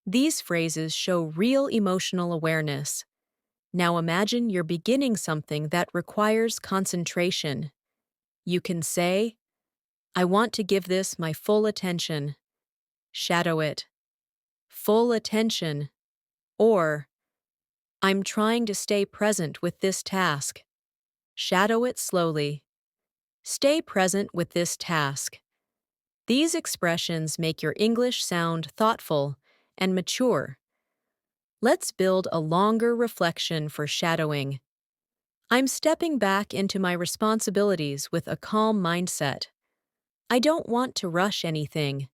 These phrases show real emotional awareness. Now imagine you're beginning something that requires concentration. You can say, "I want to give this my full attention." Shadow it. Full attention. Or, "I'm trying to stay present with this task." Shadow it slowly. Stay present with this task. These expressions make your English sound thoughtful and mature. Let's build a longer reflection for shadowing. I'm stepping back into my responsibilities with a calm mindset. I don't want to rush anything.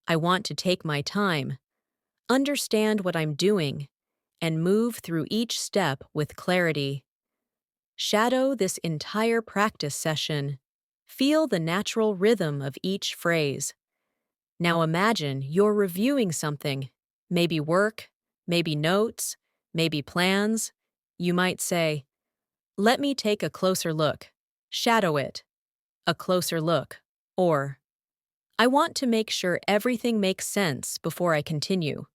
I want to take my time, understand what I'm doing, and move through each step with clarity. Shadow this entire practice session. Feel the natural rhythm of each phrase. Now imagine you're reviewing something, maybe work, maybe notes, maybe plans. You might say, "Let me take a closer look." Shadow it. A closer look. Or, "I want to make sure everything makes sense before I continue."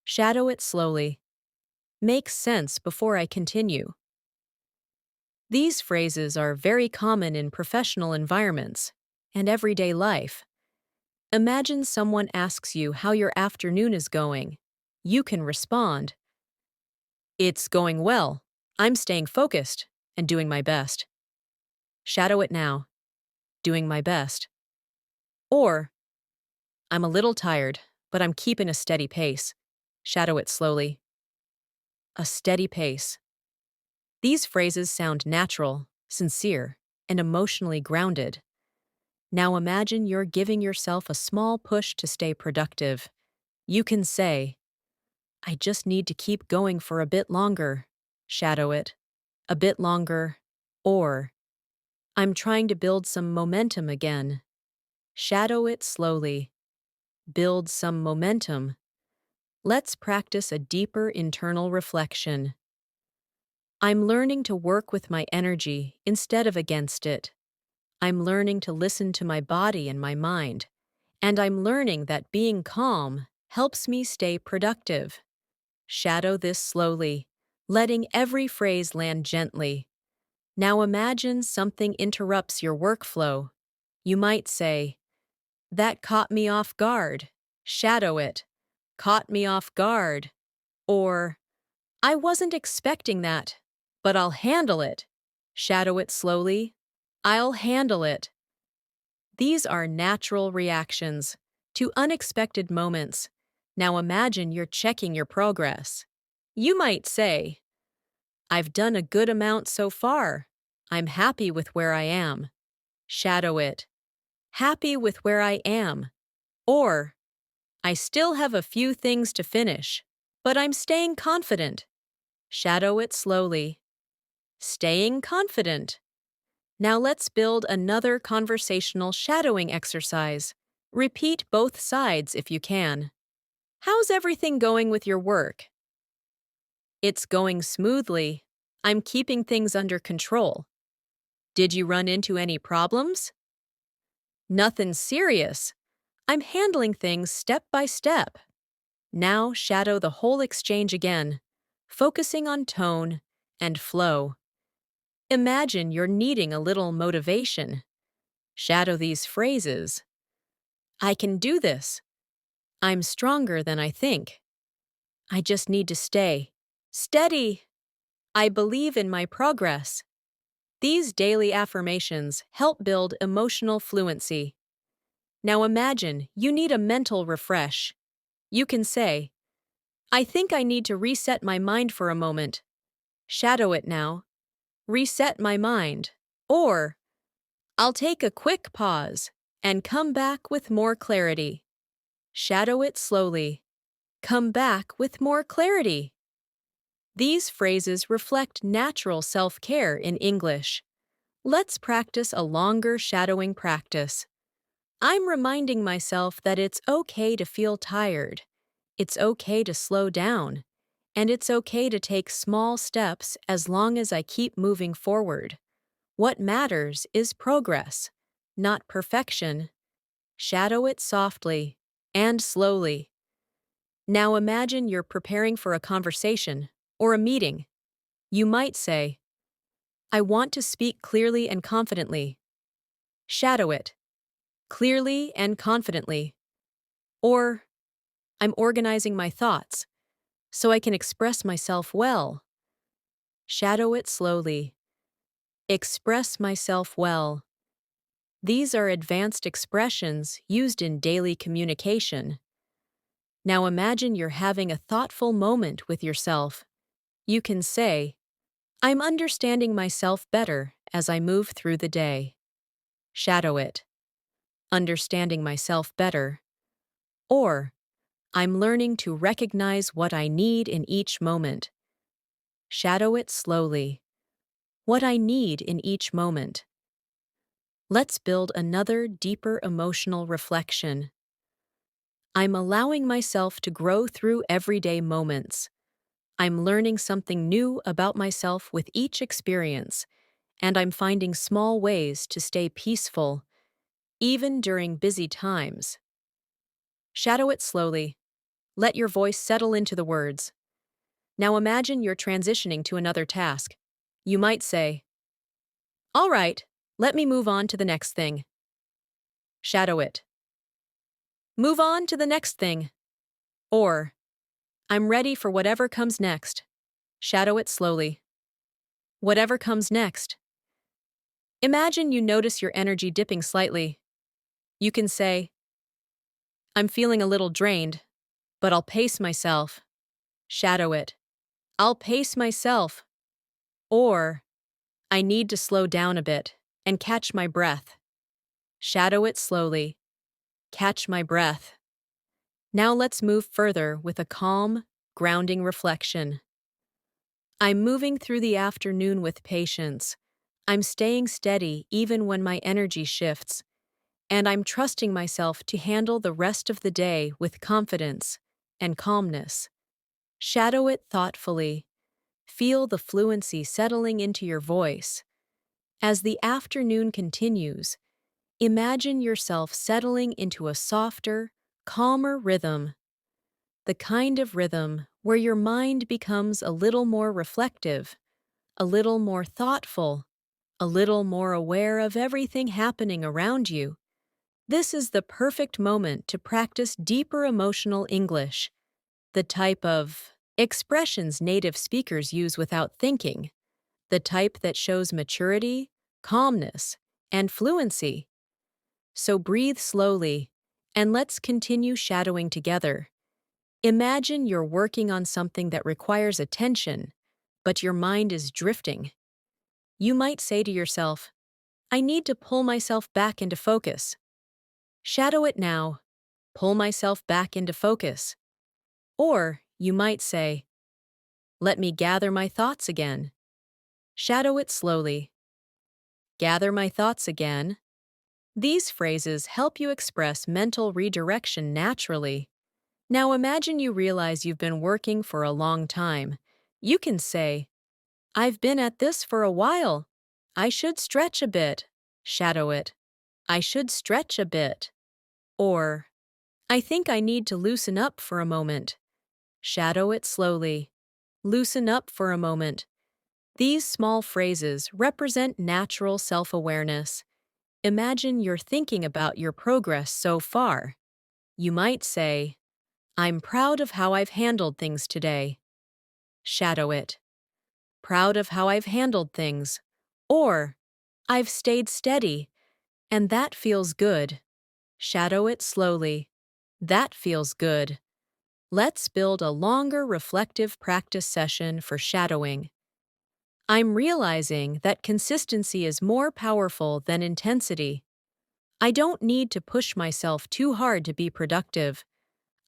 Shadow it slowly. Makes sense before I continue. These phrases are very common in professional environments and everyday life. Imagine someone asks you how your afternoon is going. You can respond, "It's going well. I'm staying focused and doing my best." Shadow it now. Doing my best. Or, "I'm a little tired, but I'm keeping a steady pace." Shadow it slowly. A steady pace. These phrases sound natural, sincere, and emotionally grounded. Now imagine you're giving yourself a small push to stay productive. You can say, "I just need to keep going for a bit longer." Shadow it. A bit longer. Or, "I'm trying to build some momentum again." Shadow it slowly. Build some momentum. Let's practice a deeper internal reflection. I'm learning to work with my energy instead of against it. I'm learning to listen to my body and my mind, And I'm learning that being calm helps me stay productive. Shadow this slowly, letting every phrase land gently. Now imagine something interrupts your workflow. You might say, "That caught me off guard." Shadow it. "Caught me off guard." Or, "I wasn't expecting that, but I'll handle it." Shadow it slowly. "I'll handle it." These are natural reactions to unexpected moments. Now imagine you're checking your progress. You might say, "I've done a good amount so far. I'm happy with where I am." Shadow it. "Happy with where I am." Or, "I still have a few things to finish, but I'm staying confident." Shadow it slowly. Staying confident. Now let's build another conversational shadowing exercise. Repeat both sides if you can. "How's everything going with your work?" "It's going smoothly. I'm keeping things under control." "Did you run into any problems?" "Nothing serious. I'm handling things step by step." Now shadow the whole exchange again, focusing on tone and flow. Imagine you're needing a little motivation. Shadow these phrases. "I can do this." "I'm stronger than I think." "I just need to stay steady." "I believe in my progress." These daily affirmations help build emotional fluency. Now imagine you need a mental refresh. You can say, "I think I need to reset my mind for a moment." Shadow it now. "Reset my mind." Or, "I'll take a quick pause and come back with more clarity." Shadow it slowly. "Come back with more clarity." These phrases reflect natural self-care in English. Let's practice a longer shadowing practice. I'm reminding myself that it's okay to feel tired. It's okay to slow down. And it's okay to take small steps as long as I keep moving forward. What matters is progress, not perfection. Shadow it softly and slowly. Now imagine you're preparing for a conversation or a meeting. You might say, "I want to speak clearly and confidently." Shadow it. Clearly and confidently. Or, "I'm organizing my thoughts so I can express myself well." Shadow it slowly. Express myself well. These are advanced expressions used in daily communication. Now imagine you're having a thoughtful moment with yourself. You can say, "I'm understanding myself better as I move through the day." Shadow it. Understanding myself better. Or, "I'm learning to recognize what I need in each moment." Shadow it slowly. What I need in each moment. Let's build another deeper emotional reflection. I'm allowing myself to grow through everyday moments. I'm learning something new about myself with each experience, and I'm finding small ways to stay peaceful, even during busy times. Shadow it slowly. Let your voice settle into the words. Now imagine you're transitioning to another task. You might say, "All right, let me move on to the next thing." Shadow it. Move on to the next thing. Or, "I'm ready for whatever comes next." Shadow it slowly. Whatever comes next. Imagine you notice your energy dipping slightly. You can say, "I'm feeling a little drained, but I'll pace myself." Shadow it. "I'll pace myself." Or, "I need to slow down a bit and catch my breath." Shadow it slowly. Catch my breath. Now let's move further with a calm, grounding reflection. I'm moving through the afternoon with patience. I'm staying steady even when my energy shifts. And I'm trusting myself to handle the rest of the day with confidence and calmness. Shadow it thoughtfully. Feel the fluency settling into your voice. As the afternoon continues, Imagine yourself settling into a softer, calmer rhythm, the kind of rhythm where your mind becomes a little more reflective, a little more thoughtful, a little more aware of everything happening around you. This is the perfect moment to practice deeper emotional English, the type of expressions native speakers use without thinking, the type that shows maturity, calmness, and fluency. So breathe slowly, and let's continue shadowing together. Imagine you're working on something that requires attention, but your mind is drifting. You might say to yourself, I need to pull myself back into focus. Shadow it now. Pull myself back into focus. Or you might say, let me gather my thoughts again. Shadow it slowly. Gather my thoughts again. These phrases help you express mental redirection naturally. Now imagine you realize you've been working for a long time. You can say, I've been at this for a while. I should stretch a bit. Shadow it. I should stretch a bit. Or, I think I need to loosen up for a moment. Shadow it slowly. Loosen up for a moment. These small phrases represent natural self-awareness. Imagine you're thinking about your progress so far. You might say, I'm proud of how I've handled things today. Shadow it. Proud of how I've handled things. Or, I've stayed steady, and that feels good. Shadow it slowly. That feels good. Let's build a longer reflective practice session for shadowing. I'm realizing that consistency is more powerful than intensity. I don't need to push myself too hard to be productive.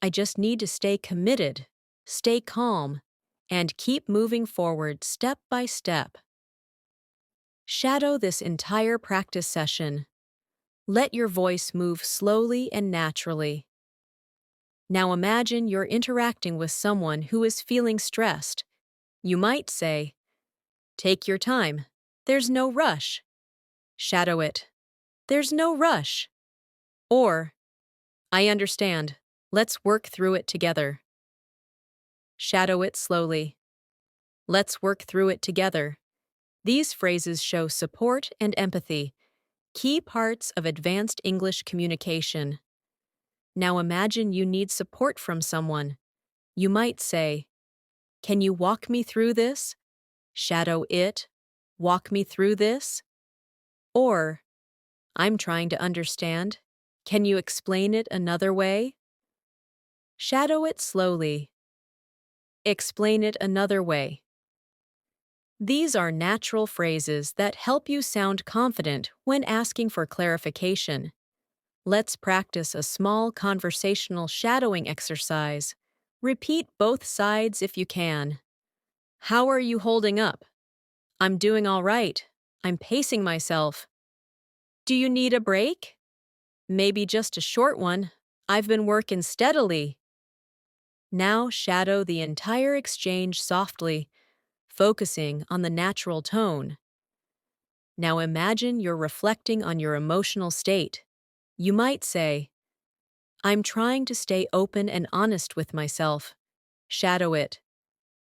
I just need to stay committed, stay calm, and keep moving forward step by step. Shadow this entire practice session. Let your voice move slowly and naturally. Now imagine you're interacting with someone who is feeling stressed. You might say, take your time. There's no rush. Shadow it. There's no rush. Or, I understand. Let's work through it together. Shadow it slowly. Let's work through it together. These phrases show support and empathy, key parts of advanced English communication. Now imagine you need support from someone. You might say, can you walk me through this? Shadow it. Walk me through this. Or, I'm trying to understand. Can you explain it another way? Shadow it slowly. Explain it another way. These are natural phrases that help you sound confident when asking for clarification. Let's practice a small conversational shadowing exercise. Repeat both sides if you can. How are you holding up? I'm doing all right. I'm pacing myself. Do you need a break? Maybe just a short one. I've been working steadily. Now shadow the entire exchange softly, focusing on the natural tone. Now imagine you're reflecting on your emotional state. You might say, I'm trying to stay open and honest with myself. Shadow it.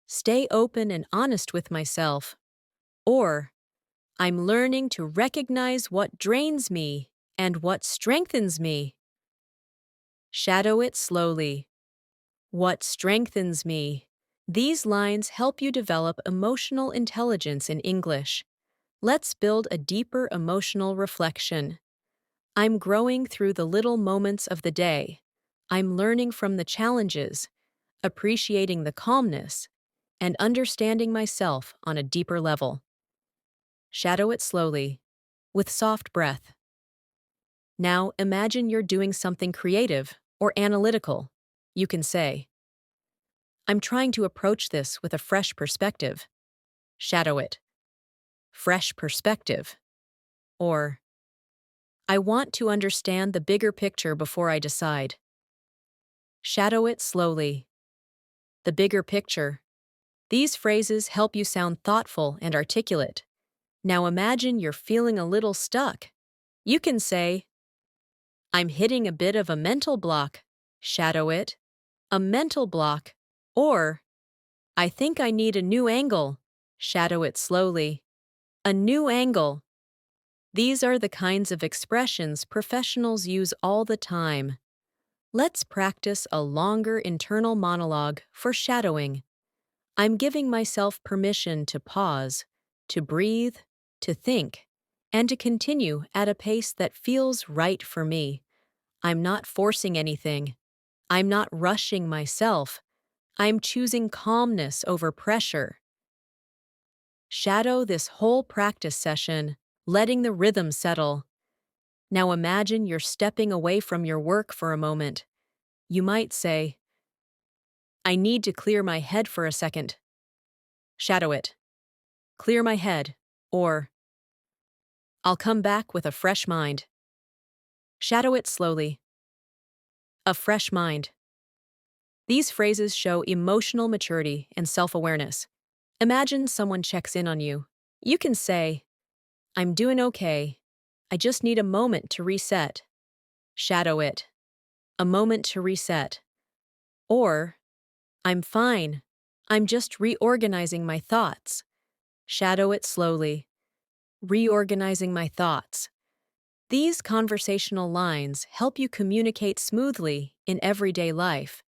Stay open and honest with myself. Or, I'm learning to recognize what drains me and what strengthens me. Shadow it slowly. What strengthens me? These lines help you develop emotional intelligence in English. Let's build a deeper emotional reflection. I'm growing through the little moments of the day. I'm learning from the challenges, appreciating the calmness, and understanding myself on a deeper level. Shadow it slowly, with soft breath. Now imagine you're doing something creative or analytical. You can say, I'm trying to approach this with a fresh perspective. Shadow it. Fresh perspective. Or, I want to understand the bigger picture before I decide. Shadow it slowly. The bigger picture. These phrases help you sound thoughtful and articulate. Now imagine you're feeling a little stuck. You can say, I'm hitting a bit of a mental block. Shadow it. A mental block. Or, I think I need a new angle. Shadow it slowly. A new angle. These are the kinds of expressions professionals use all the time. Let's practice a longer internal monologue for shadowing. I'm giving myself permission to pause, to breathe, to think, and to continue at a pace that feels right for me. I'm not forcing anything. I'm not rushing myself. I'm choosing calmness over pressure. Shadow this whole practice session, letting the rhythm settle. Now imagine you're stepping away from your work for a moment. You might say, I need to clear my head for a second. Shadow it. Clear my head. Or, I'll come back with a fresh mind. Shadow it slowly. A fresh mind. These phrases show emotional maturity and self-awareness. Imagine someone checks in on you. You can say, I'm doing okay. I just need a moment to reset. Shadow it. A moment to reset. Or, I'm fine. I'm just reorganizing my thoughts. Shadow it slowly. Reorganizing my thoughts. These conversational lines help you communicate smoothly in everyday life.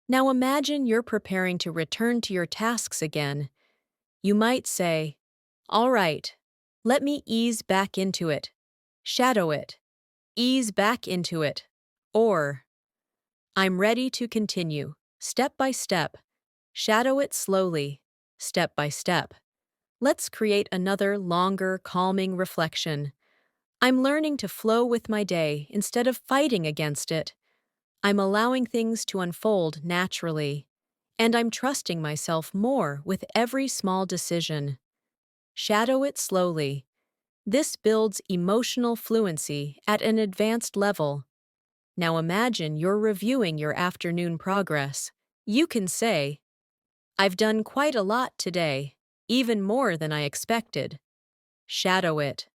Now imagine you're preparing to return to your tasks again. You might say, all right, let me ease back into it. Shadow it. Ease back into it. Or, I'm ready to continue, step by step. Shadow it slowly, step by step. Let's create another longer, calming reflection. I'm learning to flow with my day instead of fighting against it. I'm allowing things to unfold naturally. And I'm trusting myself more with every small decision. Shadow it slowly. This builds emotional fluency at an advanced level. Now imagine you're reviewing your afternoon progress. You can say, I've done quite a lot today, even more than I expected. Shadow it.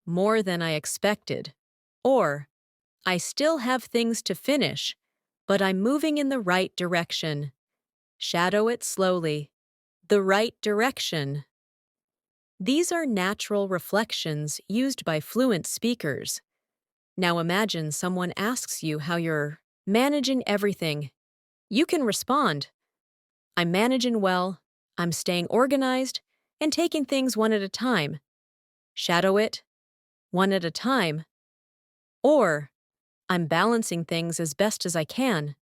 More than I expected. Or, I still have things to finish, but I'm moving in the right direction. Shadow it slowly. The right direction. These are natural reflections used by fluent speakers. Now imagine someone asks you how you're managing everything. You can respond, I'm managing well, I'm staying organized, and taking things one at a time. Shadow it. One at a time. Or, I'm balancing things as best as I can.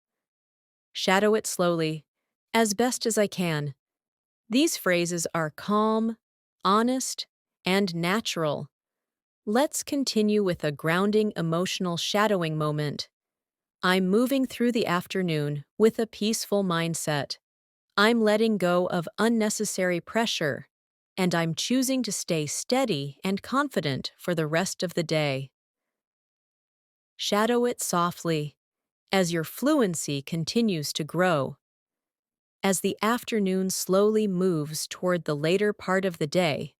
Shadow it slowly. As best as I can. These phrases are calm, honest, and natural. Let's continue with a grounding emotional shadowing moment. I'm moving through the afternoon with a peaceful mindset. I'm letting go of unnecessary pressure, and I'm choosing to stay steady and confident for the rest of the day. Shadow it softly as your fluency continues to grow. As the afternoon slowly moves toward the later part of the day,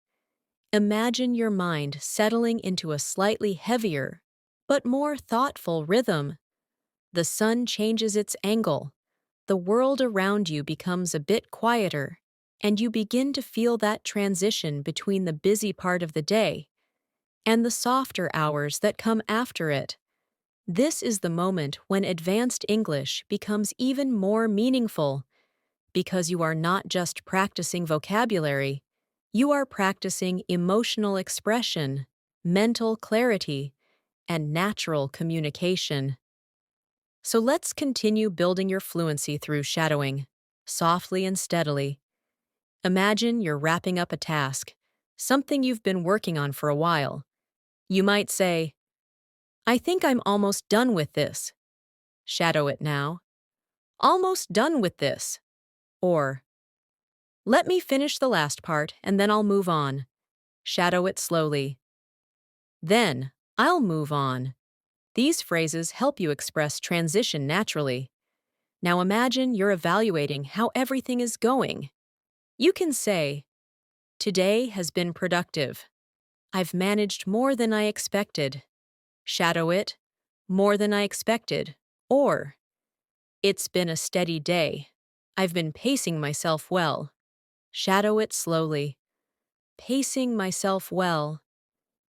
imagine your mind settling into a slightly heavier, but more thoughtful rhythm. The sun changes its angle, the world around you becomes a bit quieter, and you begin to feel that transition between the busy part of the day and the softer hours that come after it. This is the moment when advanced English becomes even more meaningful, because you are not just practicing vocabulary, you are practicing emotional expression, mental clarity, and natural communication. So let's continue building your fluency through shadowing, softly and steadily. Imagine you're wrapping up a task, something you've been working on for a while. You might say, I think I'm almost done with this. Shadow it now. Almost done with this. Or, let me finish the last part and then I'll move on. Shadow it slowly. Then, I'll move on. These phrases help you express transition naturally. Now imagine you're evaluating how everything is going. You can say, today has been productive. I've managed more than I expected. Shadow it. more than I expected, or it's been a steady day. I've been pacing myself well. Shadow it slowly. Pacing myself well.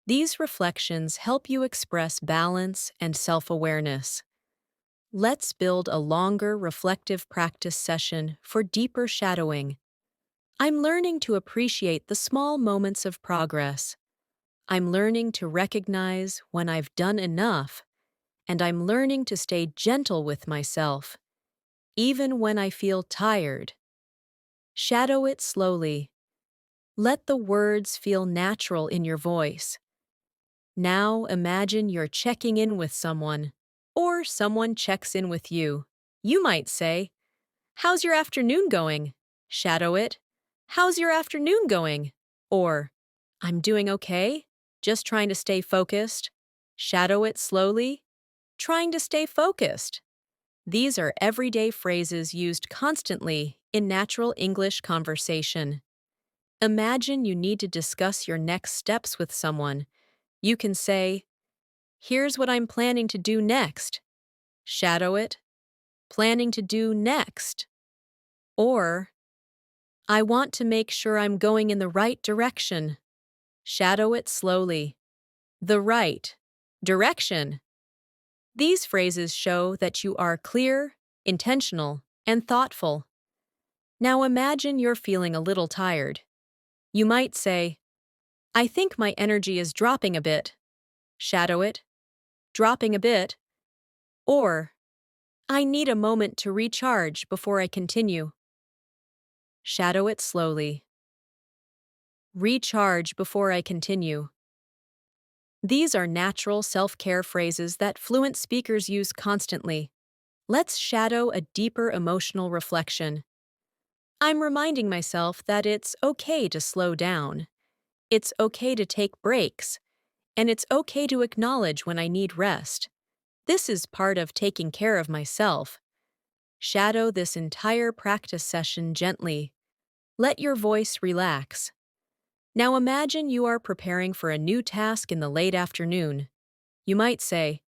These reflections help you express balance and self-awareness. Let's build a longer reflective practice session for deeper shadowing. I'm learning to appreciate the small moments of progress. I'm learning to recognize when I've done enough, and I'm learning to stay gentle with myself, even when I feel tired. Shadow it slowly. Let the words feel natural in your voice. Now imagine you're checking in with someone, or someone checks in with you. You might say, "How's your afternoon going?" Shadow it. "How's your afternoon going?" Or, "I'm doing okay, just trying to stay focused." Shadow it slowly. Trying to stay focused. These are everyday phrases used constantly in natural English conversation. Imagine you need to discuss your next steps with someone. You can say, "Here's what I'm planning to do next." Shadow it. Planning to do next. Or, "I want to make sure I'm going in the right direction." Shadow it slowly. The right direction. These phrases show that you are clear, intentional, and thoughtful. Now imagine you're feeling a little tired. You might say, "I think my energy is dropping a bit." Shadow it. Dropping a bit. Or, "I need a moment to recharge before I continue." Shadow it slowly. Recharge before I continue. These are natural self-care phrases that fluent speakers use constantly. Let's shadow a deeper emotional reflection. I'm reminding myself that it's okay to slow down. It's okay to take breaks. And it's okay to acknowledge when I need rest. This is part of taking care of myself. Shadow this entire practice session gently. Let your voice relax. Now imagine you are preparing for a new task in the late afternoon. You might say,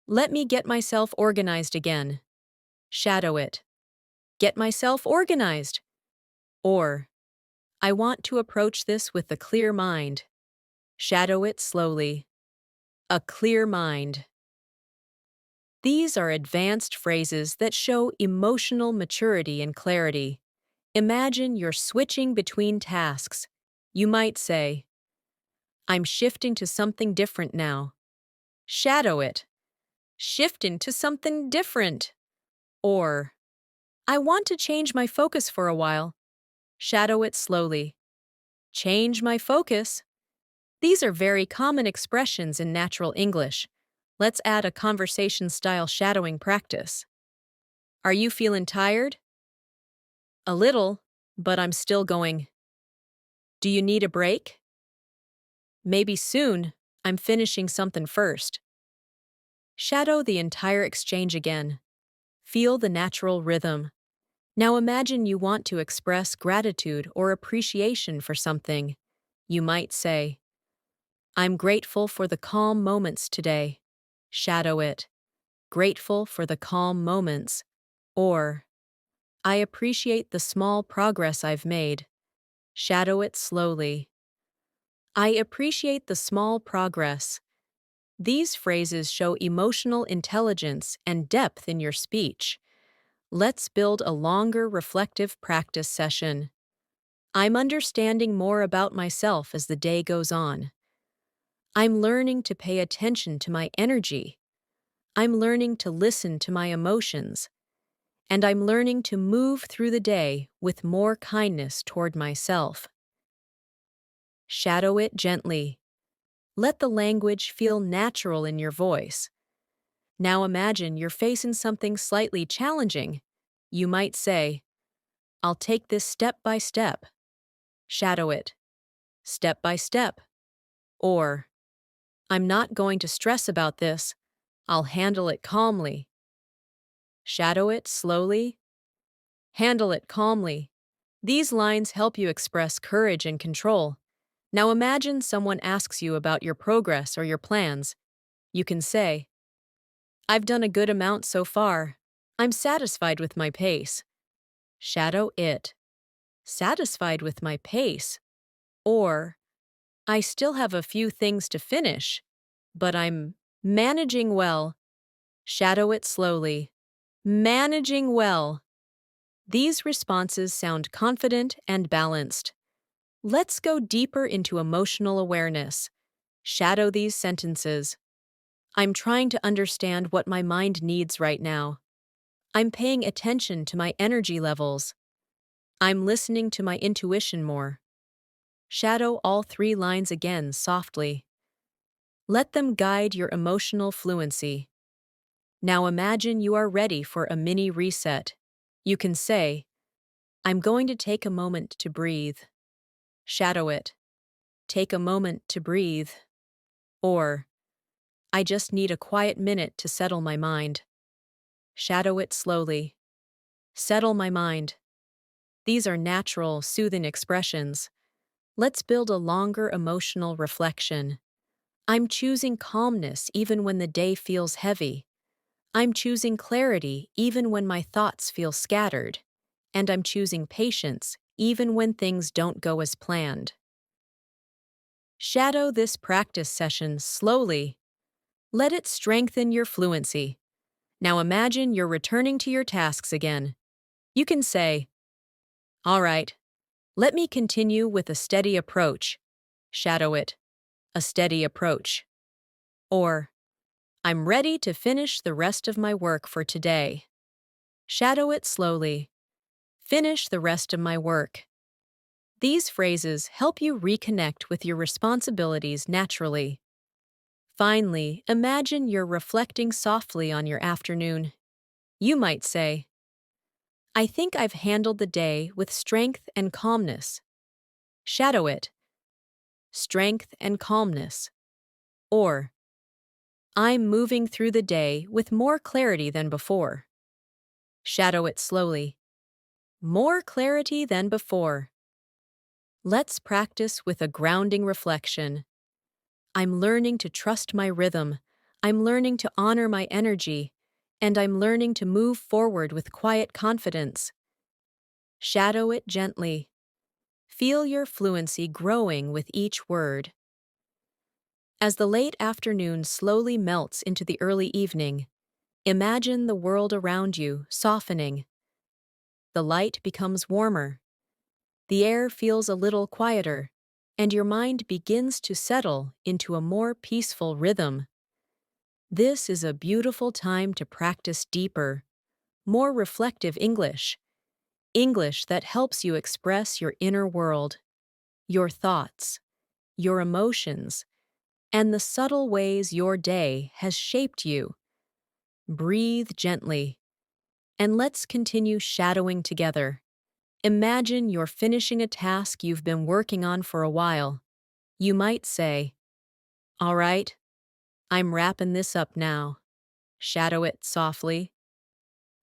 "Let me get myself organized again." Shadow it. Get myself organized. Or, "I want to approach this with a clear mind." Shadow it slowly. A clear mind. These are advanced phrases that show emotional maturity and clarity. Imagine you're switching between tasks. You might say, "I'm shifting to something different now." Shadow it. Shift into something different. Or, "I want to change my focus for a while." Shadow it slowly. Change my focus. These are very common expressions in natural English. Let's add a conversation-style shadowing practice. Are you feeling tired? A little, but I'm still going. Do you need a break? Maybe soon. I'm finishing something first. Shadow the entire exchange again. Feel the natural rhythm. Now imagine you want to express gratitude or appreciation for something. You might say, "I'm grateful for the calm moments today." Shadow it. Grateful for the calm moments. Or, "I appreciate the small progress I've made." Shadow it slowly. I appreciate the small progress. These phrases show emotional intelligence and depth in your speech. Let's build a longer reflective practice session. I'm understanding more about myself as the day goes on. I'm learning to pay attention to my energy. I'm learning to listen to my emotions. And I'm learning to move through the day with more kindness toward myself. Shadow it gently. Let the language feel natural in your voice. Now imagine you're facing something slightly challenging. You might say, "I'll take this step by step." Shadow it. Step by step. Or, "I'm not going to stress about this. I'll handle it calmly." Shadow it slowly. Handle it calmly. These lines help you express courage and control. Now imagine someone asks you about your progress or your plans. You can say, I've done a good amount so far. I'm satisfied with my pace. Shadow it. Satisfied with my pace. Or, I still have a few things to finish, but I'm managing well. Shadow it slowly. Managing well. These responses sound confident and balanced. Let's go deeper into emotional awareness. Shadow these sentences. I'm trying to understand what my mind needs right now. I'm paying attention to my energy levels. I'm listening to my intuition more. Shadow all three lines again softly. Let them guide your emotional fluency. Now imagine you are ready for a mini reset. You can say, I'm going to take a moment to breathe. Shadow it. Take a moment to breathe. Or, I just need a quiet minute to settle my mind. Shadow it slowly. Settle my mind. These are natural, soothing expressions. Let's build a longer emotional reflection. I'm choosing calmness even when the day feels heavy. I'm choosing clarity even when my thoughts feel scattered. And I'm choosing patience even when things don't go as planned. Shadow this practice session slowly. Let it strengthen your fluency. Now imagine you're returning to your tasks again. You can say, all right, let me continue with a steady approach. Shadow it. A steady approach. Or, I'm ready to finish the rest of my work for today. Shadow it slowly. Finish the rest of my work. These phrases help you reconnect with your responsibilities naturally. Finally, imagine you're reflecting softly on your afternoon. You might say, I think I've handled the day with strength and calmness. Shadow it. Strength and calmness. Or, I'm moving through the day with more clarity than before. Shadow it slowly. More clarity than before. Let's practice with a grounding reflection. I'm learning to trust my rhythm. I'm learning to honor my energy. And I'm learning to move forward with quiet confidence. Shadow it gently. Feel your fluency growing with each word. As the late afternoon slowly melts into the early evening, imagine the world around you softening. The light becomes warmer. The air feels a little quieter, and your mind begins to settle into a more peaceful rhythm. This is a beautiful time to practice deeper, more reflective English. English that helps you express your inner world, your thoughts, your emotions, and the subtle ways your day has shaped you. Breathe gently, and let's continue shadowing together. Imagine you're finishing a task you've been working on for a while. You might say, all right, I'm wrapping this up now. Shadow it softly.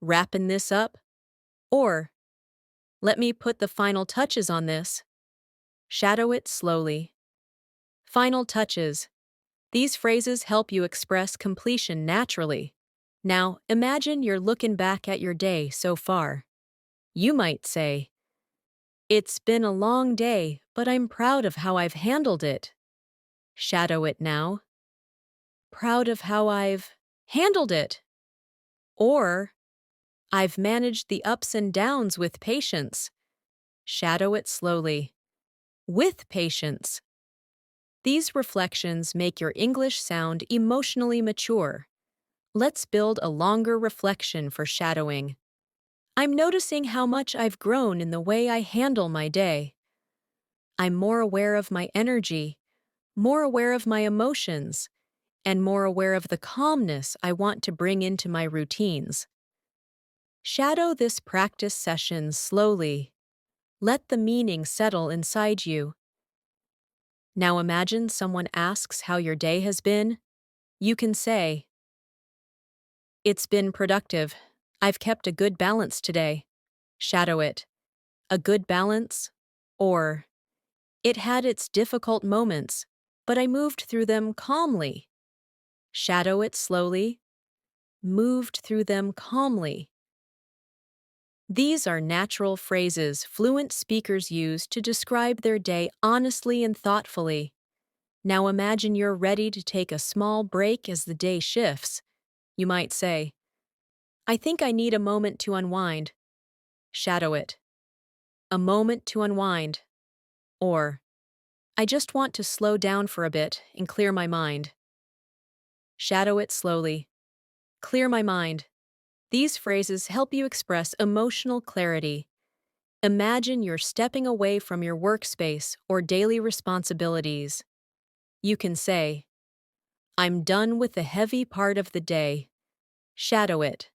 Wrapping this up? Or, let me put the final touches on this. Shadow it slowly. Final touches. These phrases help you express completion naturally. Now, imagine you're looking back at your day so far. You might say, it's been a long day, but I'm proud of how I've handled it. Shadow it now. Proud of how I've handled it. Or, I've managed the ups and downs with patience. Shadow it slowly. With patience. These reflections make your English sound emotionally mature. Let's build a longer reflection for shadowing. I'm noticing how much I've grown in the way I handle my day. I'm more aware of my energy, more aware of my emotions, and more aware of the calmness I want to bring into my routines. Shadow this practice session slowly. Let the meaning settle inside you. Now imagine someone asks how your day has been. You can say, it's been productive. I've kept a good balance today. Shadow it. A good balance? Or, it had its difficult moments, but I moved through them calmly. Shadow it slowly. moved through them calmly. These are natural phrases fluent speakers use to describe their day honestly and thoughtfully. Now imagine you're ready to take a small break as the day shifts. You might say, I think I need a moment to unwind. Shadow it. A moment to unwind. Or, I just want to slow down for a bit and clear my mind. Shadow it slowly. Clear my mind. These phrases help you express emotional clarity. Imagine you're stepping away from your workspace or daily responsibilities. You can say, I'm done with the heavy part of the day. Shadow it.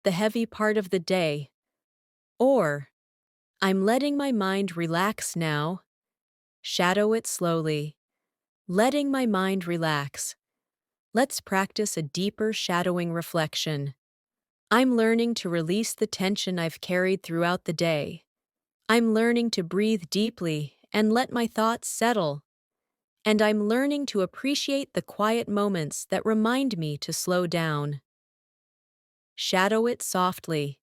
The heavy part of the day. Or, I'm letting my mind relax now. Shadow it slowly. Letting my mind relax. Let's practice a deeper shadowing reflection. I'm learning to release the tension I've carried throughout the day. I'm learning to breathe deeply and let my thoughts settle. And I'm learning to appreciate the quiet moments that remind me to slow down. Shadow it softly.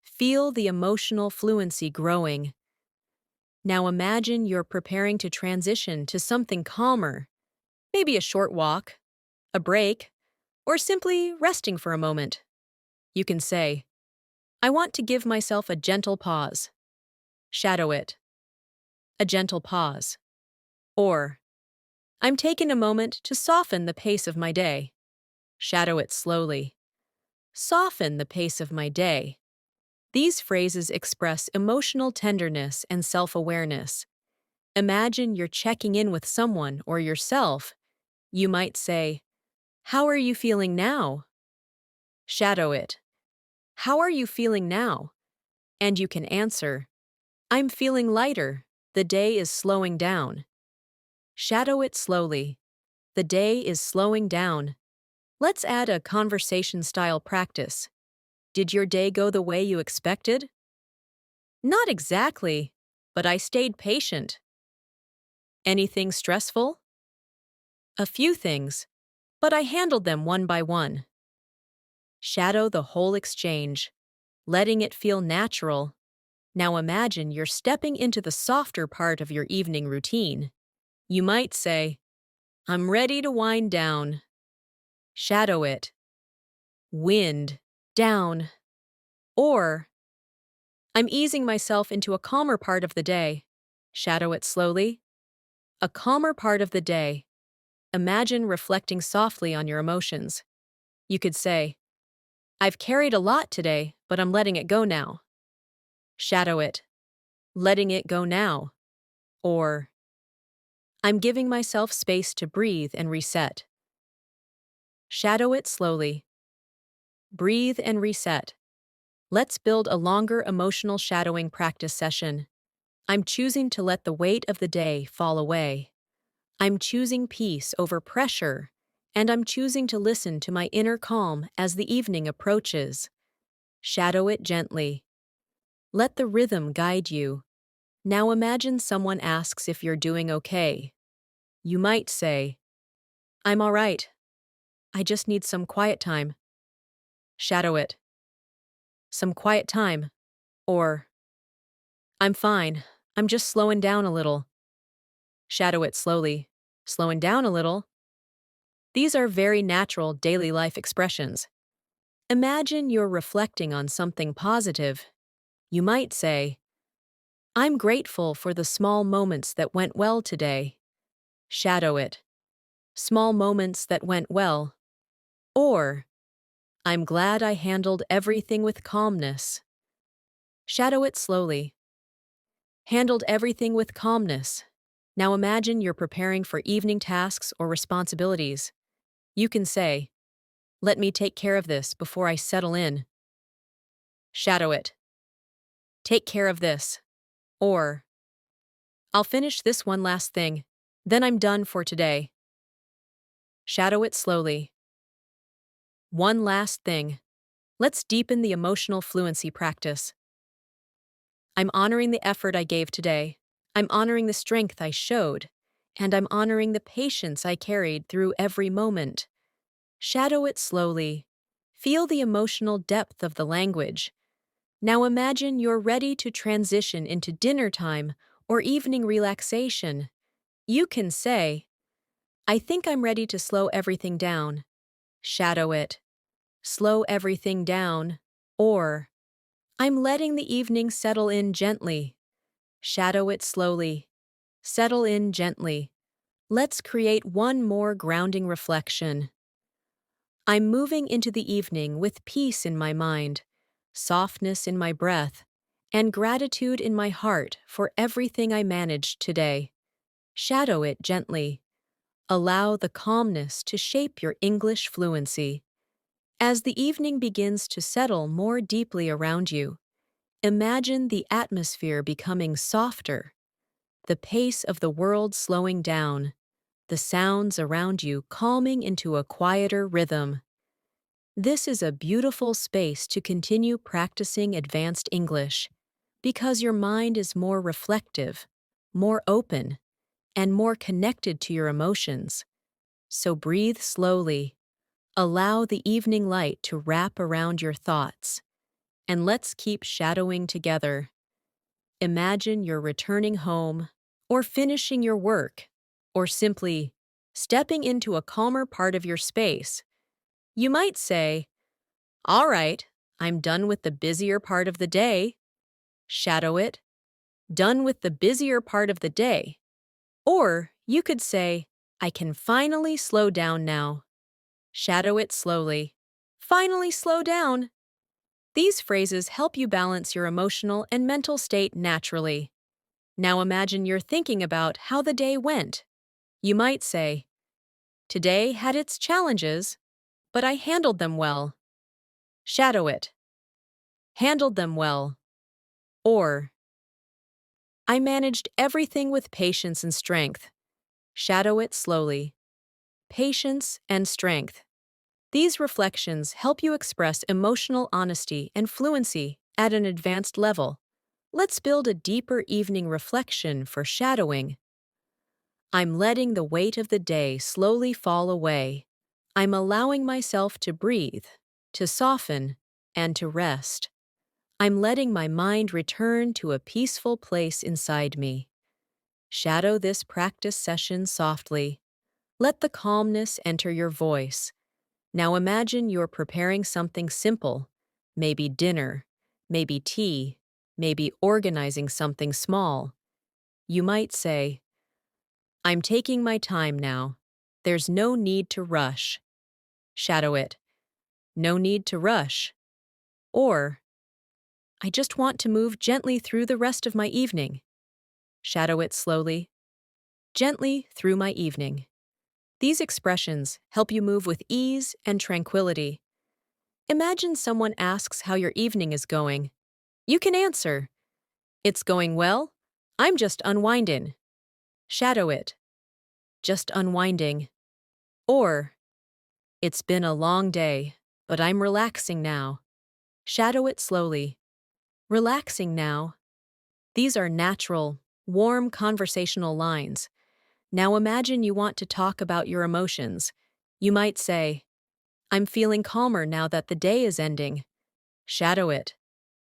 Feel the emotional fluency growing. Now imagine you're preparing to transition to something calmer, maybe a short walk, a break, or simply resting for a moment. You can say, I want to give myself a gentle pause. Shadow it. A gentle pause. Or, I'm taking a moment to soften the pace of my day. Shadow it slowly. Soften the pace of my day. These phrases express emotional tenderness and self-awareness. Imagine you're checking in with someone or yourself. You might say, How are you feeling now? Shadow it. How are you feeling now? And you can answer, I'm feeling lighter. The day is slowing down. Shadow it slowly. The day is slowing down. Let's add a conversation-style practice. Did your day go the way you expected? Not exactly, but I stayed patient. Anything stressful? A few things, but I handled them one by one. Shadow the whole exchange, letting it feel natural. Now imagine you're stepping into the softer part of your evening routine. You might say, I'm ready to wind down. Shadow it. Wind down. Or, I'm easing myself into a calmer part of the day. Shadow it slowly. A calmer part of the day. Imagine reflecting softly on your emotions. You could say, I've carried a lot today, but I'm letting it go now. Shadow it. Letting it go now. Or, I'm giving myself space to breathe and reset. Shadow it slowly. Breathe and reset. Let's build a longer emotional shadowing practice session. I'm choosing to let the weight of the day fall away. I'm choosing peace over pressure, and I'm choosing to listen to my inner calm as the evening approaches. Shadow it gently. Let the rhythm guide you. Now imagine someone asks if you're doing okay. You might say, I'm all right. I just need some quiet time. Shadow it. Some quiet time. Or, I'm fine. I'm just slowing down a little. Shadow it slowly. Slowing down a little. These are very natural daily life expressions. Imagine you're reflecting on something positive. You might say, I'm grateful for the small moments that went well today. Shadow it. Small moments that went well. Or, I'm glad I handled everything with calmness. Shadow it slowly. Handled everything with calmness. Now imagine you're preparing for evening tasks or responsibilities. You can say, let me take care of this before I settle in. Shadow it. Take care of this. Or, I'll finish this one last thing, then I'm done for today. Shadow it slowly. One last thing. Let's deepen the emotional fluency practice. I'm honoring the effort I gave today. I'm honoring the strength I showed. And I'm honoring the patience I carried through every moment. Shadow it slowly. Feel the emotional depth of the language. Now imagine you're ready to transition into dinner time or evening relaxation. You can say, I think I'm ready to slow everything down. Shadow it. Slow everything down. Or, I'm letting the evening settle in gently. Shadow it slowly. Settle in gently. Let's create one more grounding reflection. I'm moving into the evening with peace in my mind, softness in my breath, and gratitude in my heart for everything I managed today. Shadow it gently. Allow the calmness to shape your English fluency. As the evening begins to settle more deeply around you, imagine the atmosphere becoming softer, the pace of the world slowing down, the sounds around you calming into a quieter rhythm. This is a beautiful space to continue practicing advanced English because your mind is more reflective, more open, and more connected to your emotions. So breathe slowly, allow the evening light to wrap around your thoughts, and let's keep shadowing together. Imagine you're returning home, or finishing your work, or simply stepping into a calmer part of your space. You might say, all right, I'm done with the busier part of the day. Shadow it. Done with the busier part of the day. Or you could say, I can finally slow down now. Shadow it slowly. Finally slow down. These phrases help you balance your emotional and mental state naturally. Now imagine you're thinking about how the day went. You might say, today had its challenges, but I handled them well. Shadow it. Handled them well. Or, I managed everything with patience and strength. Shadow it slowly. Patience and strength. These reflections help you express emotional honesty and fluency at an advanced level. Let's build a deeper evening reflection for shadowing. I'm letting the weight of the day slowly fall away. I'm allowing myself to breathe, to soften, and to rest. I'm letting my mind return to a peaceful place inside me. Shadow this practice session softly. Let the calmness enter your voice. Now imagine you're preparing something simple, maybe dinner, maybe tea, maybe organizing something small. You might say, I'm taking my time now. There's no need to rush. Shadow it. No need to rush. Or, I just want to move gently through the rest of my evening. Shadow it slowly. Gently through my evening. These expressions help you move with ease and tranquility. Imagine someone asks how your evening is going. You can answer, it's going well. I'm just unwinding. Shadow it. Just unwinding. Or, it's been a long day, but I'm relaxing now. Shadow it slowly. Relaxing now. These are natural, warm conversational lines. Now imagine you want to talk about your emotions. You might say, I'm feeling calmer now that the day is ending. Shadow it.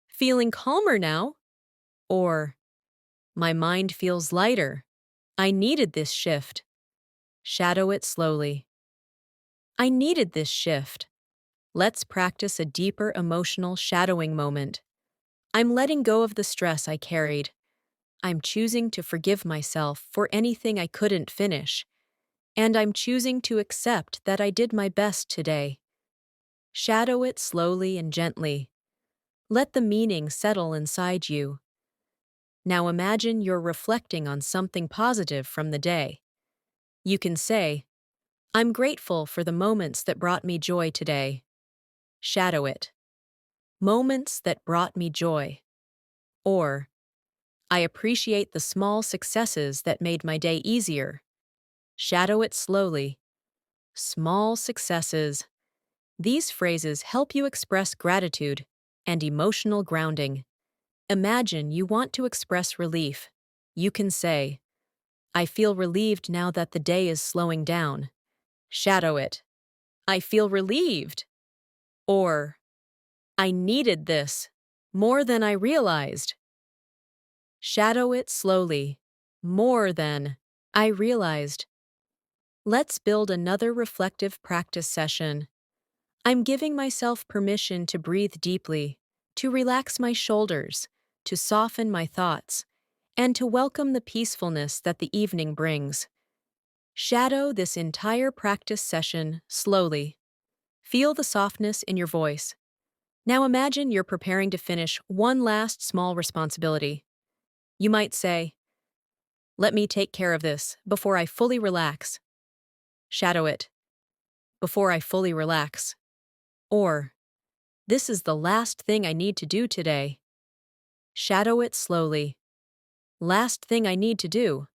Feeling calmer now? Or, my mind feels lighter. I needed this shift. Shadow it slowly. I needed this shift. Let's practice a deeper emotional shadowing moment. I'm letting go of the stress I carried. I'm choosing to forgive myself for anything I couldn't finish. And I'm choosing to accept that I did my best today. Shadow it slowly and gently. Let the meaning settle inside you. Now imagine you're reflecting on something positive from the day. You can say, I'm grateful for the moments that brought me joy today. Shadow it. Moments that brought me joy. Or, I appreciate the small successes that made my day easier. Shadow it slowly. Small successes. These phrases help you express gratitude and emotional grounding. Imagine you want to express relief. You can say, I feel relieved now that the day is slowing down. Shadow it. I feel relieved. Or, I needed this more than I realized. Shadow it slowly, more than I realized. Let's build another reflective practice session. I'm giving myself permission to breathe deeply, to relax my shoulders, to soften my thoughts, and to welcome the peacefulness that the evening brings. Shadow this entire practice session slowly. Feel the softness in your voice. Now imagine you're preparing to finish one last small responsibility. You might say, "Let me take care of this before I fully relax." Shadow it. Before I fully relax. Or, this is the last thing I need to do today. Shadow it slowly. Last thing I need to do.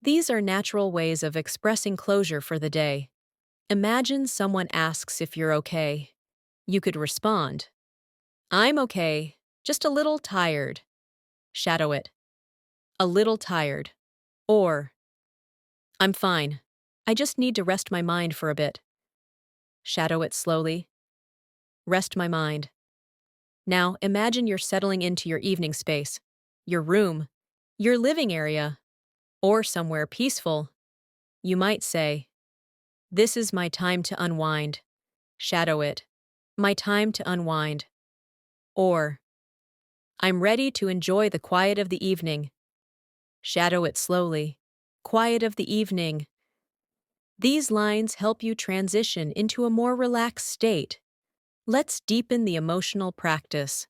These are natural ways of expressing closure for the day. Imagine someone asks if you're okay. You could respond, "I'm okay, just a little tired." Shadow it. A little tired. Or, "I'm fine. I just need to rest my mind for a bit." Shadow it slowly. Rest my mind. Now imagine you're settling into your evening space, your room, your living area, or somewhere peaceful. You might say, "This is my time to unwind." Shadow it. My time to unwind. Or, "I'm ready to enjoy the quiet of the evening." Shadow it slowly. Quiet of the evening. These lines help you transition into a more relaxed state. Let's deepen the emotional practice.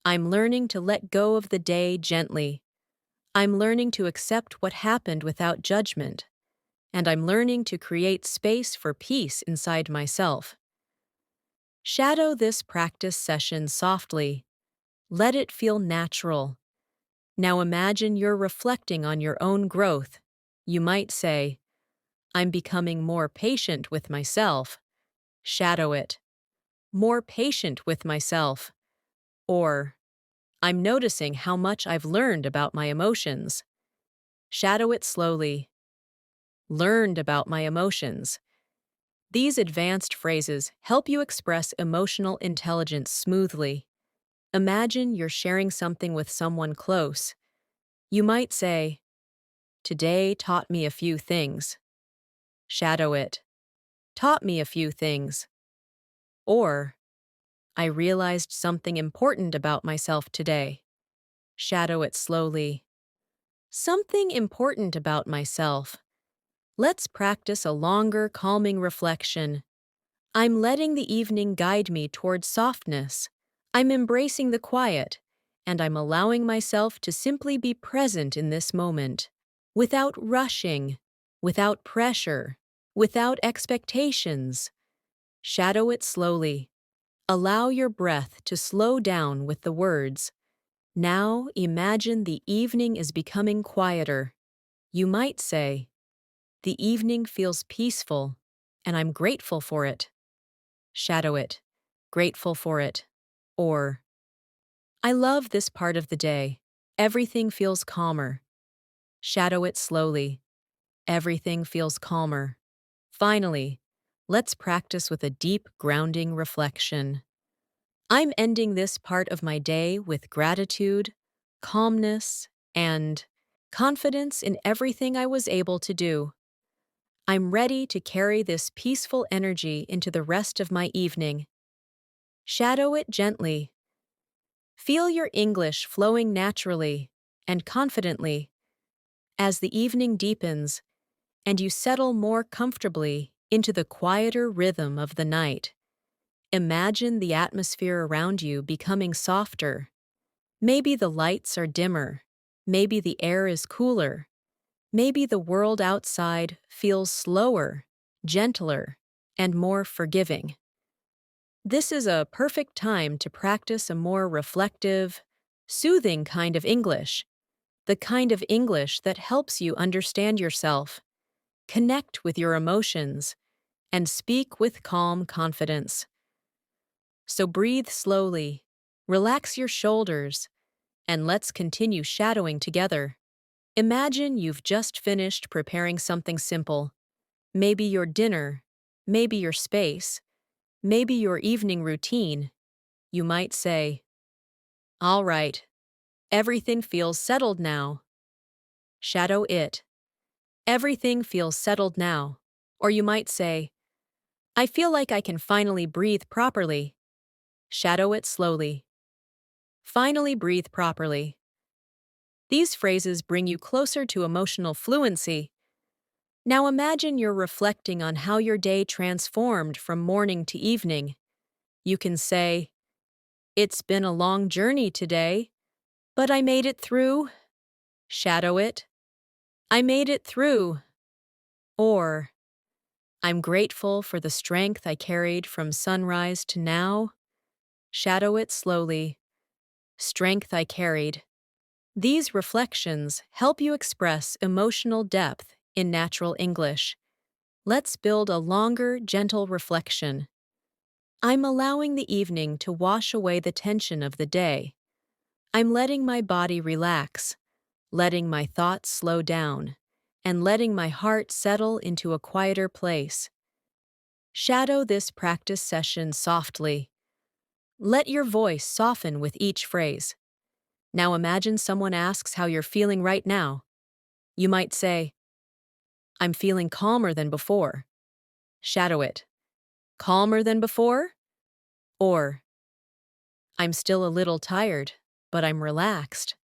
I'm learning to let go of the day gently. I'm learning to accept what happened without judgment. And I'm learning to create space for peace inside myself. Shadow this practice session softly. Let it feel natural. Now imagine you're reflecting on your own growth. You might say, "I'm becoming more patient with myself." Shadow it. More patient with myself. Or, "I'm noticing how much I've learned about my emotions." Shadow it slowly. Learned about my emotions. These advanced phrases help you express emotional intelligence smoothly. Imagine you're sharing something with someone close. You might say, "Today taught me a few things." Shadow it. Taught me a few things. Or, "I realized something important about myself today." Shadow it slowly. Something important about myself. Let's practice a longer, calming reflection. I'm letting the evening guide me toward softness. I'm embracing the quiet, and I'm allowing myself to simply be present in this moment, without rushing, without pressure, without expectations. Shadow it slowly. Allow your breath to slow down with the words. Now imagine the evening is becoming quieter. You might say, "The evening feels peaceful, and I'm grateful for it." Shadow it. Grateful for it. Or, "I love this part of the day. Everything feels calmer." Shadow it slowly. Everything feels calmer. Finally, let's practice with a deep, grounding reflection. I'm ending this part of my day with gratitude, calmness, and confidence in everything I was able to do. I'm ready to carry this peaceful energy into the rest of my evening. Shadow it gently. Feel your English flowing naturally and confidently as the evening deepens and you settle more comfortably into the quieter rhythm of the night. Imagine the atmosphere around you becoming softer. Maybe the lights are dimmer. Maybe the air is cooler. Maybe the world outside feels slower, gentler, and more forgiving. This is a perfect time to practice a more reflective, soothing kind of English, the kind of English that helps you understand yourself, connect with your emotions, and speak with calm confidence. So breathe slowly, relax your shoulders, and let's continue shadowing together. Imagine you've just finished preparing something simple. Maybe your dinner, maybe your space, Maybe your evening routine. You might say, all right, everything feels settled now. Shadow it. Everything feels settled now. Or you might say, I feel like I can finally breathe properly. Shadow it slowly. Finally breathe properly. These phrases bring you closer to emotional fluency. Now imagine you're reflecting on how your day transformed from morning to evening. You can say, it's been a long journey today, but I made it through. Shadow it. I made it through. Or, I'm grateful for the strength I carried from sunrise to now. Shadow it slowly. Strength I carried. These reflections help you express emotional depth in natural English. Let's build a longer, gentle reflection. I'm allowing the evening to wash away the tension of the day. I'm letting my body relax, letting my thoughts slow down, and letting my heart settle into a quieter place. Shadow this practice session softly. Let your voice soften with each phrase. Now imagine someone asks how you're feeling right now. You might say, I'm feeling calmer than before. Shadow it. Calmer than before? Or, I'm still a little tired, but I'm relaxed.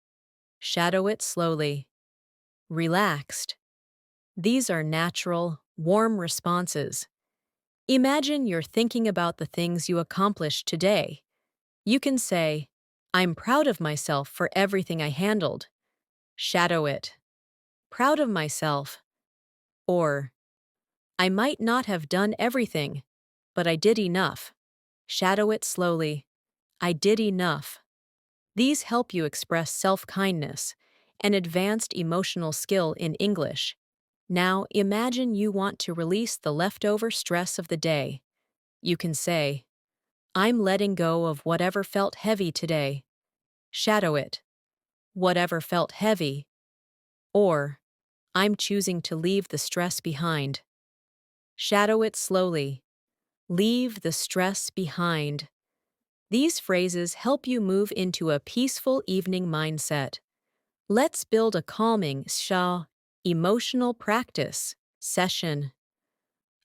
Shadow it slowly. Relaxed. These are natural, warm responses. Imagine you're thinking about the things you accomplished today. You can say, I'm proud of myself for everything I handled. Shadow it. Proud of myself. Or, I might not have done everything, but I did enough. Shadow it slowly. I did enough. These help you express self-kindness, an advanced emotional skill in English. Now imagine you want to release the leftover stress of the day. You can say, I'm letting go of whatever felt heavy today. Shadow it. Whatever felt heavy. Or, I'm choosing to leave the stress behind. Shadow it slowly. Leave the stress behind. These phrases help you move into a peaceful evening mindset. Let's build a calming emotional practice session.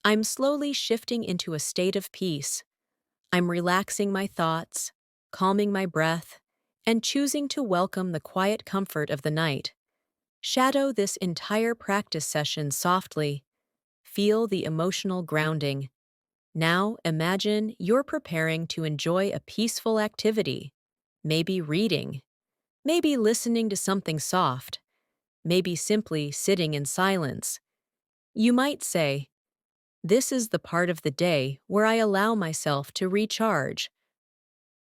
I'm slowly shifting into a state of peace. I'm relaxing my thoughts, calming my breath, and choosing to welcome the quiet comfort of the night. Shadow this entire practice session softly. Feel the emotional grounding. Now imagine you're preparing to enjoy a peaceful activity. Maybe reading. Maybe listening to something soft. Maybe simply sitting in silence. You might say, this is the part of the day where I allow myself to recharge.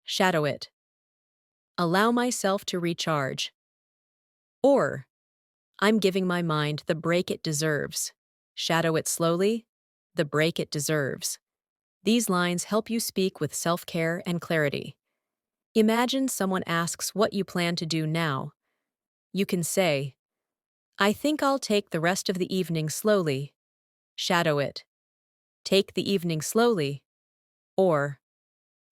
Shadow it. Allow myself to recharge. Or, I'm giving my mind the break it deserves. Shadow it slowly. The break it deserves. These lines help you speak with self-care and clarity. Imagine someone asks what you plan to do now. You can say, I think I'll take the rest of the evening slowly. Shadow it. Take the evening slowly. Or,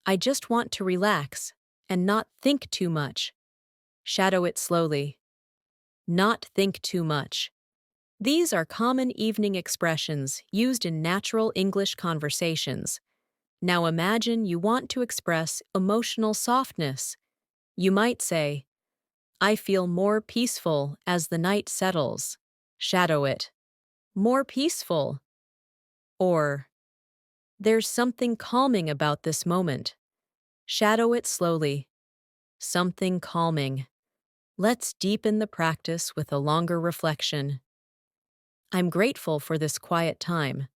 I just want to relax and not think too much. Shadow it slowly. Not think too much. These are common evening expressions used in natural English conversations. Now imagine you want to express emotional softness. You might say, I feel more peaceful as the night settles. Shadow it. More peaceful. Or, there's something calming about this moment. Shadow it slowly. Something calming. Let's deepen the practice with a longer reflection. I'm grateful for this quiet time.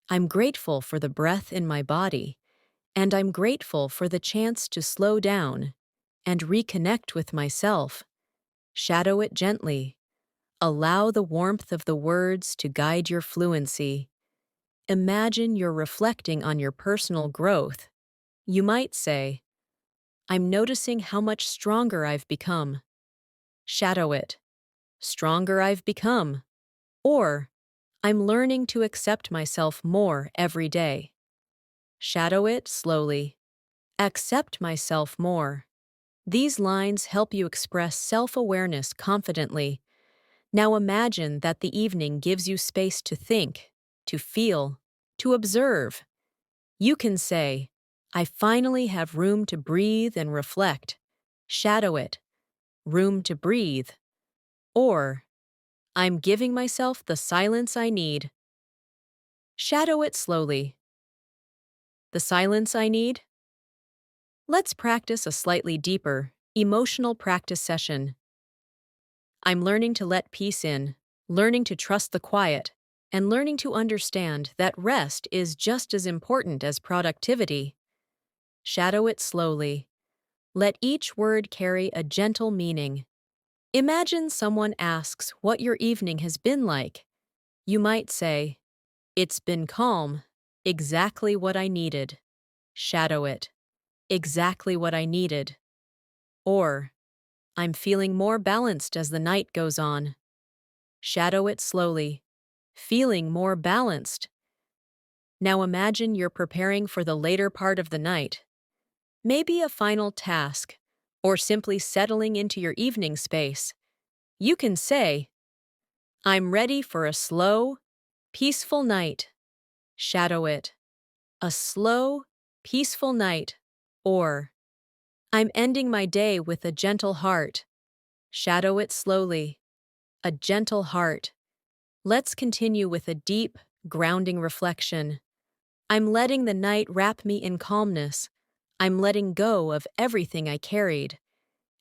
I'm grateful for the breath in my body. And I'm grateful for the chance to slow down and reconnect with myself. Shadow it gently. Allow the warmth of the words to guide your fluency. Imagine you're reflecting on your personal growth. You might say, I'm noticing how much stronger I've become. Shadow it. Stronger I've become. Or, I'm learning to accept myself more every day. Shadow it slowly. Accept myself more. These lines help you express self-awareness confidently. Now imagine that the evening gives you space to think, to feel, to observe. You can say, I finally have room to breathe and reflect. Shadow it. Room to breathe. Or, I'm giving myself the silence I need. Shadow it slowly. The silence I need? Let's practice a slightly deeper, emotional practice session. I'm learning to let peace in, learning to trust the quiet, and learning to understand that rest is just as important as productivity. Shadow it slowly. Let each word carry a gentle meaning. Imagine someone asks what your evening has been like. You might say, it's been calm, exactly what I needed. Shadow it. Exactly what I needed. Or, I'm feeling more balanced as the night goes on. Shadow it slowly. Feeling more balanced. Now imagine you're preparing for the later part of the night. Maybe a final task, or simply settling into your evening space. You can say, I'm ready for a slow, peaceful night. Shadow it. A slow, peaceful night. Or, I'm ending my day with a gentle heart. Shadow it slowly. A gentle heart. Let's continue with a deep, grounding reflection. I'm letting the night wrap me in calmness. I'm letting go of everything I carried.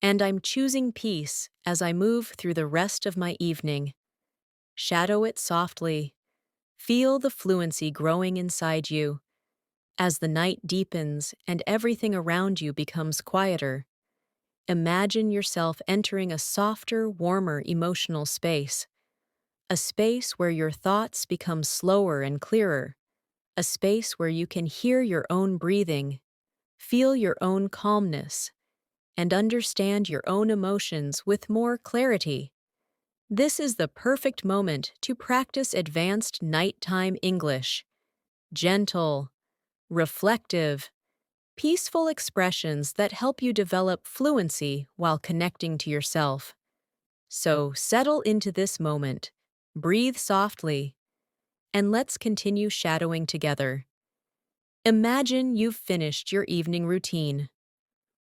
And I'm choosing peace as I move through the rest of my evening. Shadow it softly. Feel the fluency growing inside you. As the night deepens and everything around you becomes quieter, imagine yourself entering a softer, warmer emotional space. A space where your thoughts become slower and clearer. A space where you can hear your own breathing, feel your own calmness, and understand your own emotions with more clarity. This is the perfect moment to practice advanced nighttime English. Gentle, reflective, peaceful expressions that help you develop fluency while connecting to yourself. So settle into this moment, breathe softly, and let's continue shadowing together. Imagine you've finished your evening routine.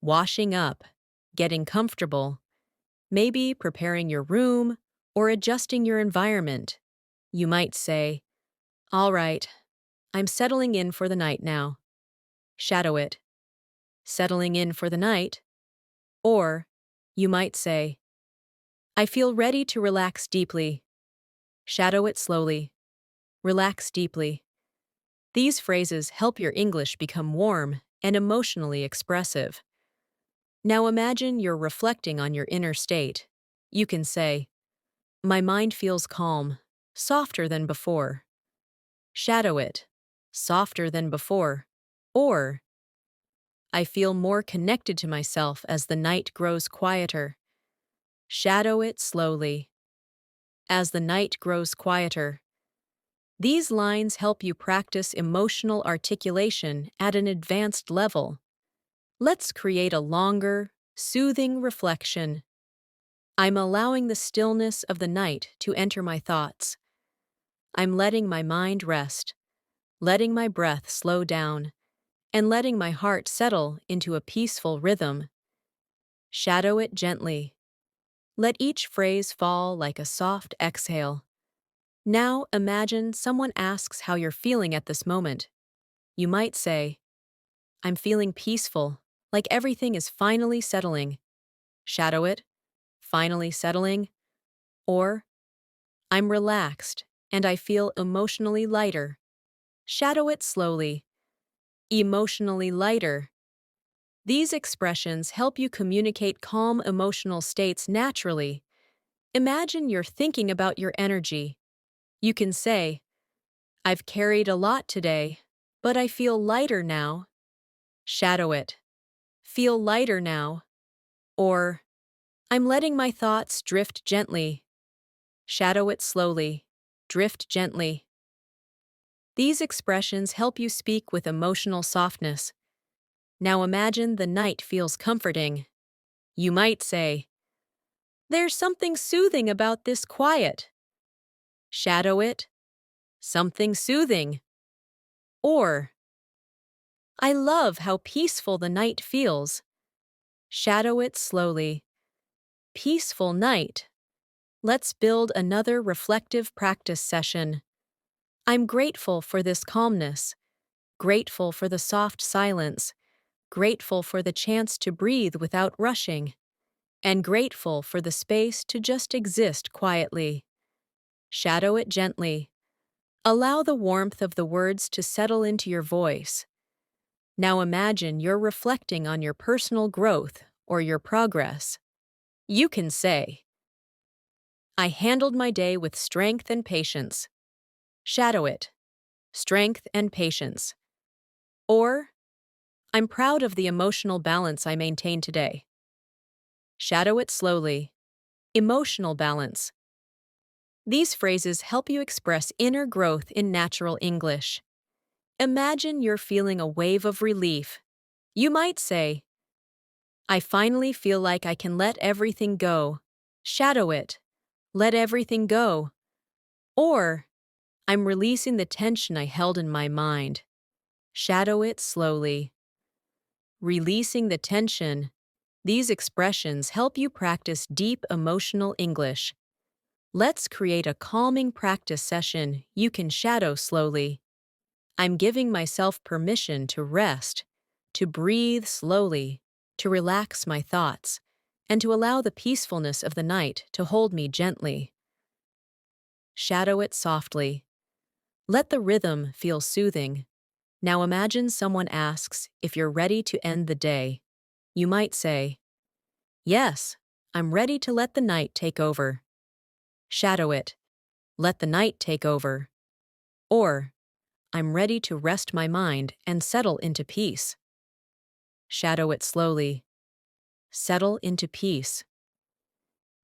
Washing up, getting comfortable, maybe preparing your room or adjusting your environment. You might say, all right, I'm settling in for the night now. Shadow it. Settling in for the night. Or, you might say, I feel ready to relax deeply. Shadow it slowly. Relax deeply. These phrases help your English become warm and emotionally expressive. Now imagine you're reflecting on your inner state. You can say, my mind feels calm, softer than before. Shadow it. Softer than before. Or, I feel more connected to myself as the night grows quieter. Shadow it slowly. As the night grows quieter. These lines help you practice emotional articulation at an advanced level. Let's create a longer, soothing reflection. I'm allowing the stillness of the night to enter my thoughts. I'm letting my mind rest, letting my breath slow down, and letting my heart settle into a peaceful rhythm. Shadow it gently. Let each phrase fall like a soft exhale. Now imagine someone asks how you're feeling at this moment. You might say, I'm feeling peaceful, like everything is finally settling. Shadow it. Finally settling. Or, I'm relaxed and I feel emotionally lighter. Shadow it slowly. Emotionally lighter. These expressions help you communicate calm emotional states naturally. Imagine you're thinking about your energy. You can say, I've carried a lot today, but I feel lighter now. Shadow it. Feel lighter now. Or, I'm letting my thoughts drift gently. Shadow it slowly. Drift gently. These expressions help you speak with emotional softness. Now imagine the night feels comforting. You might say, "There's something soothing about this quiet." Shadow it, "Something soothing." Or, "I love how peaceful the night feels." Shadow it slowly. "Peaceful night." Let's build another reflective practice session. I'm grateful for this calmness, grateful for the soft silence, grateful for the chance to breathe without rushing, and grateful for the space to just exist quietly. Shadow it gently. Allow the warmth of the words to settle into your voice. Now imagine you're reflecting on your personal growth or your progress. You can say, "I handled my day with strength and patience." Shadow it. Strength and patience. Or, "I'm proud of the emotional balance I maintained today." Shadow it slowly. Emotional balance. These phrases help you express inner growth in natural English. Imagine you're feeling a wave of relief. You might say, "I finally feel like I can let everything go." Shadow it. Let everything go. Or, "I'm releasing the tension I held in my mind." Shadow it slowly. Releasing the tension. These expressions help you practice deep emotional English. Let's create a calming practice session you can shadow slowly. I'm giving myself permission to rest, to breathe slowly, to relax my thoughts, and to allow the peacefulness of the night to hold me gently. Shadow it softly. Let the rhythm feel soothing. Now imagine someone asks if you're ready to end the day. You might say, "Yes, I'm ready to let the night take over." Shadow it. Let the night take over. Or, "I'm ready to rest my mind and settle into peace." Shadow it slowly. Settle into peace.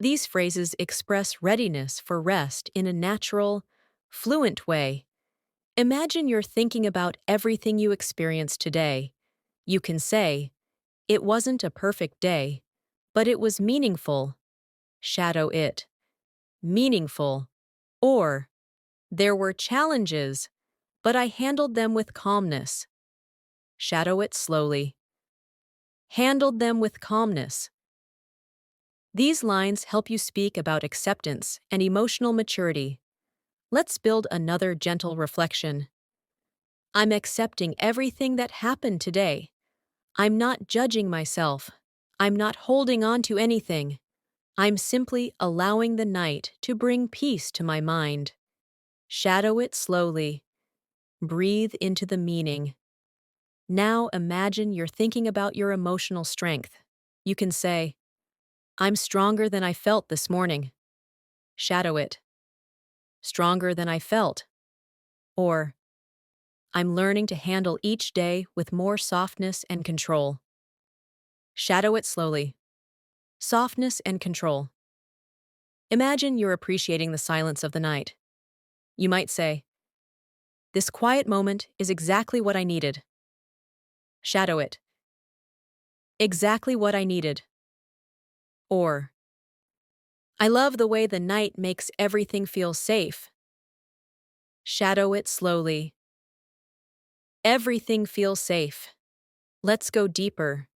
These phrases express readiness for rest in a natural, fluent way. Imagine you're thinking about everything you experienced today. You can say, "It wasn't a perfect day, but it was meaningful." Shadow it. Meaningful. Or, "There were challenges, but I handled them with calmness." Shadow it slowly. Handled them with calmness. These lines help you speak about acceptance and emotional maturity. Let's build another gentle reflection. I'm accepting everything that happened today. I'm not judging myself. I'm not holding on to anything. I'm simply allowing the night to bring peace to my mind. Shadow it slowly. Breathe into the meaning. Now imagine you're thinking about your emotional strength. You can say, "I'm stronger than I felt this morning." Shadow it. Stronger than I felt. Or, "I'm learning to handle each day with more softness and control." Shadow it slowly. Softness and control. Imagine you're appreciating the silence of the night. You might say, "This quiet moment is exactly what I needed." Shadow it. Exactly what I needed. Or, "I love the way the night makes everything feel safe." Shadow it slowly. Everything feels safe. Let's go deeper.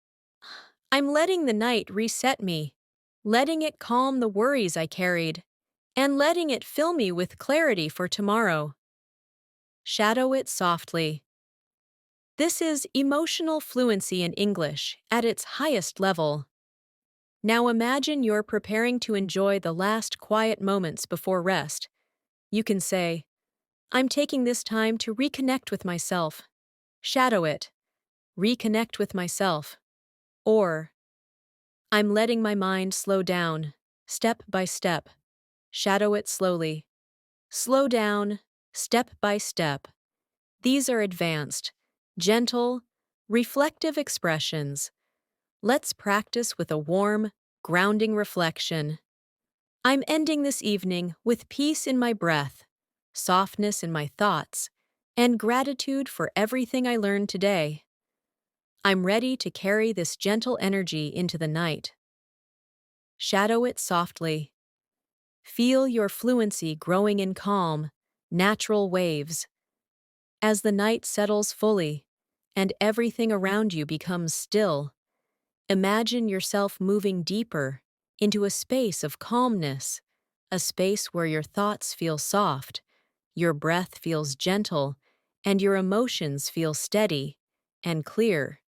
I'm letting the night reset me, letting it calm the worries I carried, and letting it fill me with clarity for tomorrow. Shadow it softly. This is emotional fluency in English at its highest level. Now imagine you're preparing to enjoy the last quiet moments before rest. You can say, "I'm taking this time to reconnect with myself." Shadow it. Reconnect with myself. Or, "I'm letting my mind slow down, step by step." Shadow it slowly. Slow down, step by step. These are advanced, gentle, reflective expressions. Let's practice with a warm, grounding reflection. I'm ending this evening with peace in my breath, softness in my thoughts, and gratitude for everything I learned today. I'm ready to carry this gentle energy into the night. Shadow it softly. Feel your fluency growing in calm, natural waves. As the night settles fully and everything around you becomes still, imagine yourself moving deeper into a space of calmness, a space where your thoughts feel soft, your breath feels gentle, and your emotions feel steady and clear.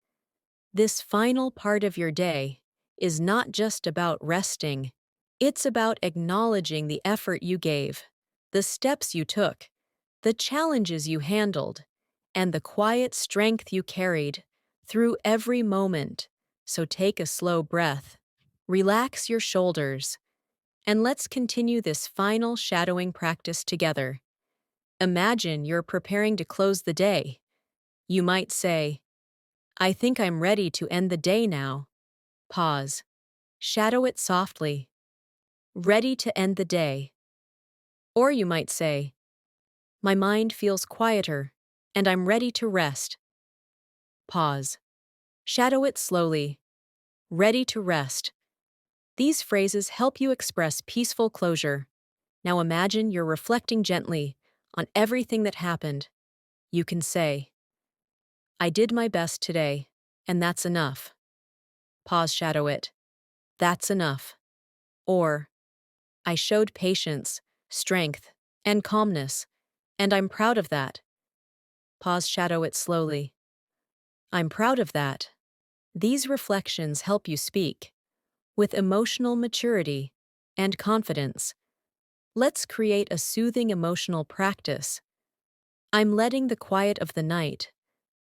This final part of your day is not just about resting, it's about acknowledging the effort you gave, the steps you took, the challenges you handled, and the quiet strength you carried through every moment. So take a slow breath, relax your shoulders, and let's continue this final shadowing practice together. Imagine you're preparing to close the day. You might say, I think I'm ready to end the day now. Pause. Shadow it softly. Ready to end the day. Or you might say, my mind feels quieter, and I'm ready to rest. Pause. Shadow it slowly. Ready to rest. These phrases help you express peaceful closure. Now imagine you're reflecting gently on everything that happened. You can say, I did my best today, and that's enough. Pause, shadow it. That's enough. Or, I showed patience, strength, and calmness, and I'm proud of that. Pause, shadow it slowly. I'm proud of that. These reflections help you speak with emotional maturity and confidence. Let's create a soothing emotional practice. I'm letting the quiet of the night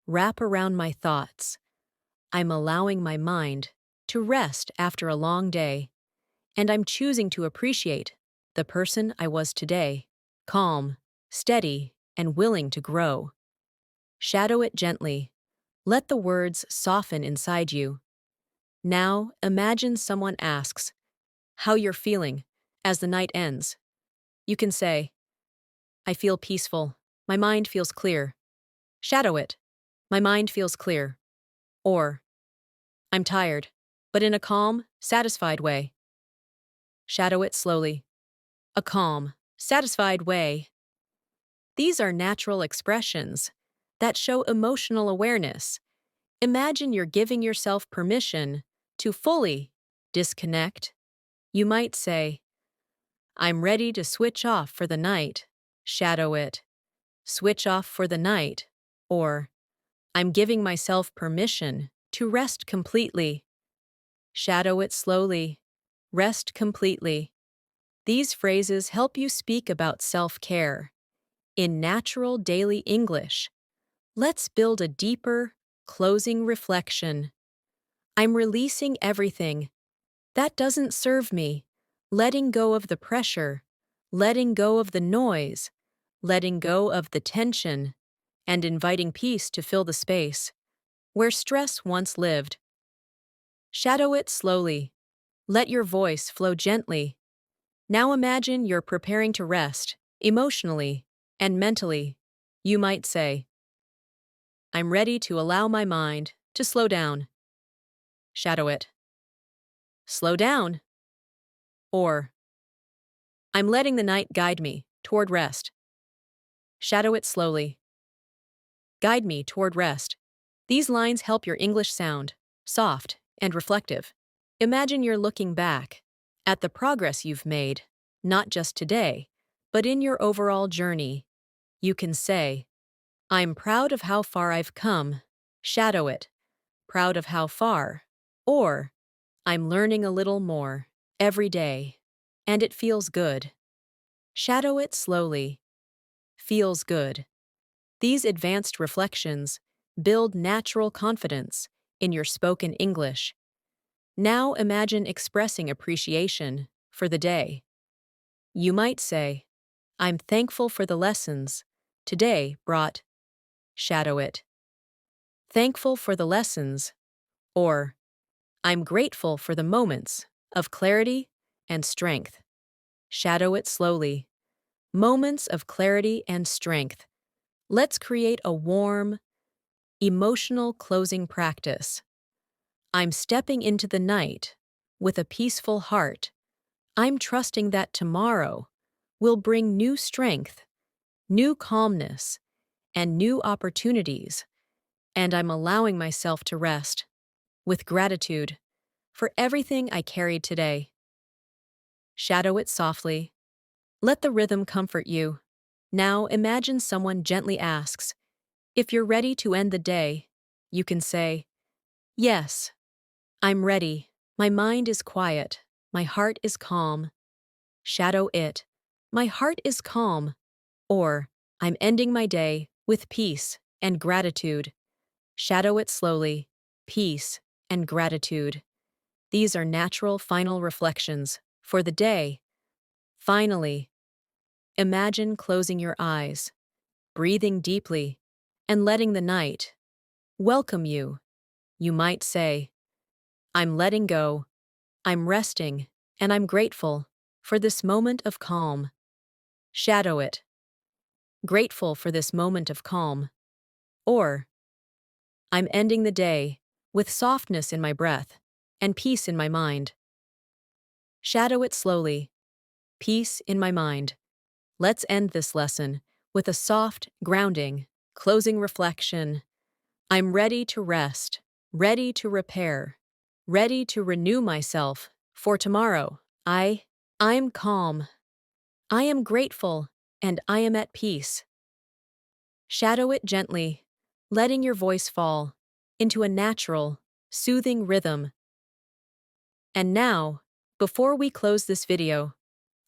wrap around my thoughts. I'm allowing my mind to rest after a long day, and I'm choosing to appreciate the person I was today, calm, steady, and willing to grow. Shadow it gently. Let the words soften inside you. Now, imagine someone asks how you're feeling as the night ends. You can say, I feel peaceful. My mind feels clear. Shadow it. My mind feels clear. Or, I'm tired, but in a calm, satisfied way. Shadow it slowly. A calm, satisfied way. These are natural expressions that show emotional awareness. Imagine you're giving yourself permission to fully disconnect. You might say, I'm ready to switch off for the night. Shadow it. Switch off for the night. Or, I'm giving myself permission to rest completely. Shadow it slowly. Rest completely. These phrases help you speak about self-care in natural daily English. Let's build a deeper, closing reflection. I'm releasing everything that doesn't serve me, letting go of the pressure, letting go of the noise, letting go of the tension, and inviting peace to fill the space where stress once lived. Shadow it slowly. Let your voice flow gently. Now imagine you're preparing to rest, emotionally and mentally. You might say, I'm ready to allow my mind to slow down. Shadow it. Slow down. Or, I'm letting the night guide me toward rest. Shadow it slowly. Guide me toward rest. These lines help your English sound soft and reflective. Imagine you're looking back at the progress you've made, not just today, but in your overall journey. You can say, I'm proud of how far I've come. Shadow it. Proud of how far. Or, I'm learning a little more every day, and it feels good. Shadow it slowly. Feels good. These advanced reflections build natural confidence in your spoken English. Now imagine expressing appreciation for the day. You might say, I'm thankful for the lessons today brought. Shadow it. Thankful for the lessons. Or, I'm grateful for the moments of clarity and strength. Shadow it slowly. Moments of clarity and strength. Let's create a warm, emotional closing practice. I'm stepping into the night with a peaceful heart. I'm trusting that tomorrow will bring new strength, new calmness, and new opportunities, and I'm allowing myself to rest with gratitude for everything I carried today. Shadow it softly. Let the rhythm comfort you. Now imagine someone gently asks, if you're ready to end the day, you can say, yes, I'm ready. My mind is quiet. My heart is calm. Shadow it. My heart is calm. Or, I'm ending my day with peace and gratitude. Shadow it slowly. Peace and gratitude. These are natural final reflections for the day. Finally, imagine closing your eyes, breathing deeply, and letting the night welcome you. You might say, I'm letting go, I'm resting, and I'm grateful for this moment of calm. Shadow it. Grateful for this moment of calm. Or, I'm ending the day with softness in my breath and peace in my mind. Shadow it slowly. Peace in my mind. Let's end this lesson with a soft, grounding, closing reflection. I'm ready to rest, ready to repair, ready to renew myself for tomorrow. I'm calm. I am grateful, and I am at peace. Shadow it gently, letting your voice fall into a natural, soothing rhythm. And now, before we close this video,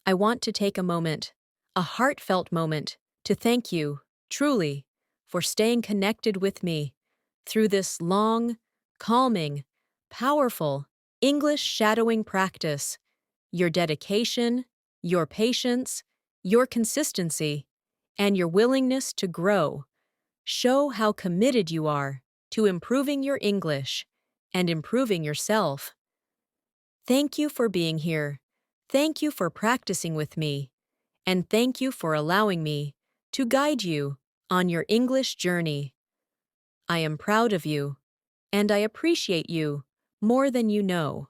I want to take a moment, a heartfelt moment, to thank you, truly, for staying connected with me through this long, calming, powerful English shadowing practice. Your dedication, your patience, your consistency, and your willingness to grow show how committed you are to improving your English and improving yourself. Thank you for being here. Thank you for practicing with me. And thank you for allowing me to guide you on your English journey. I am proud of you, and I appreciate you more than you know.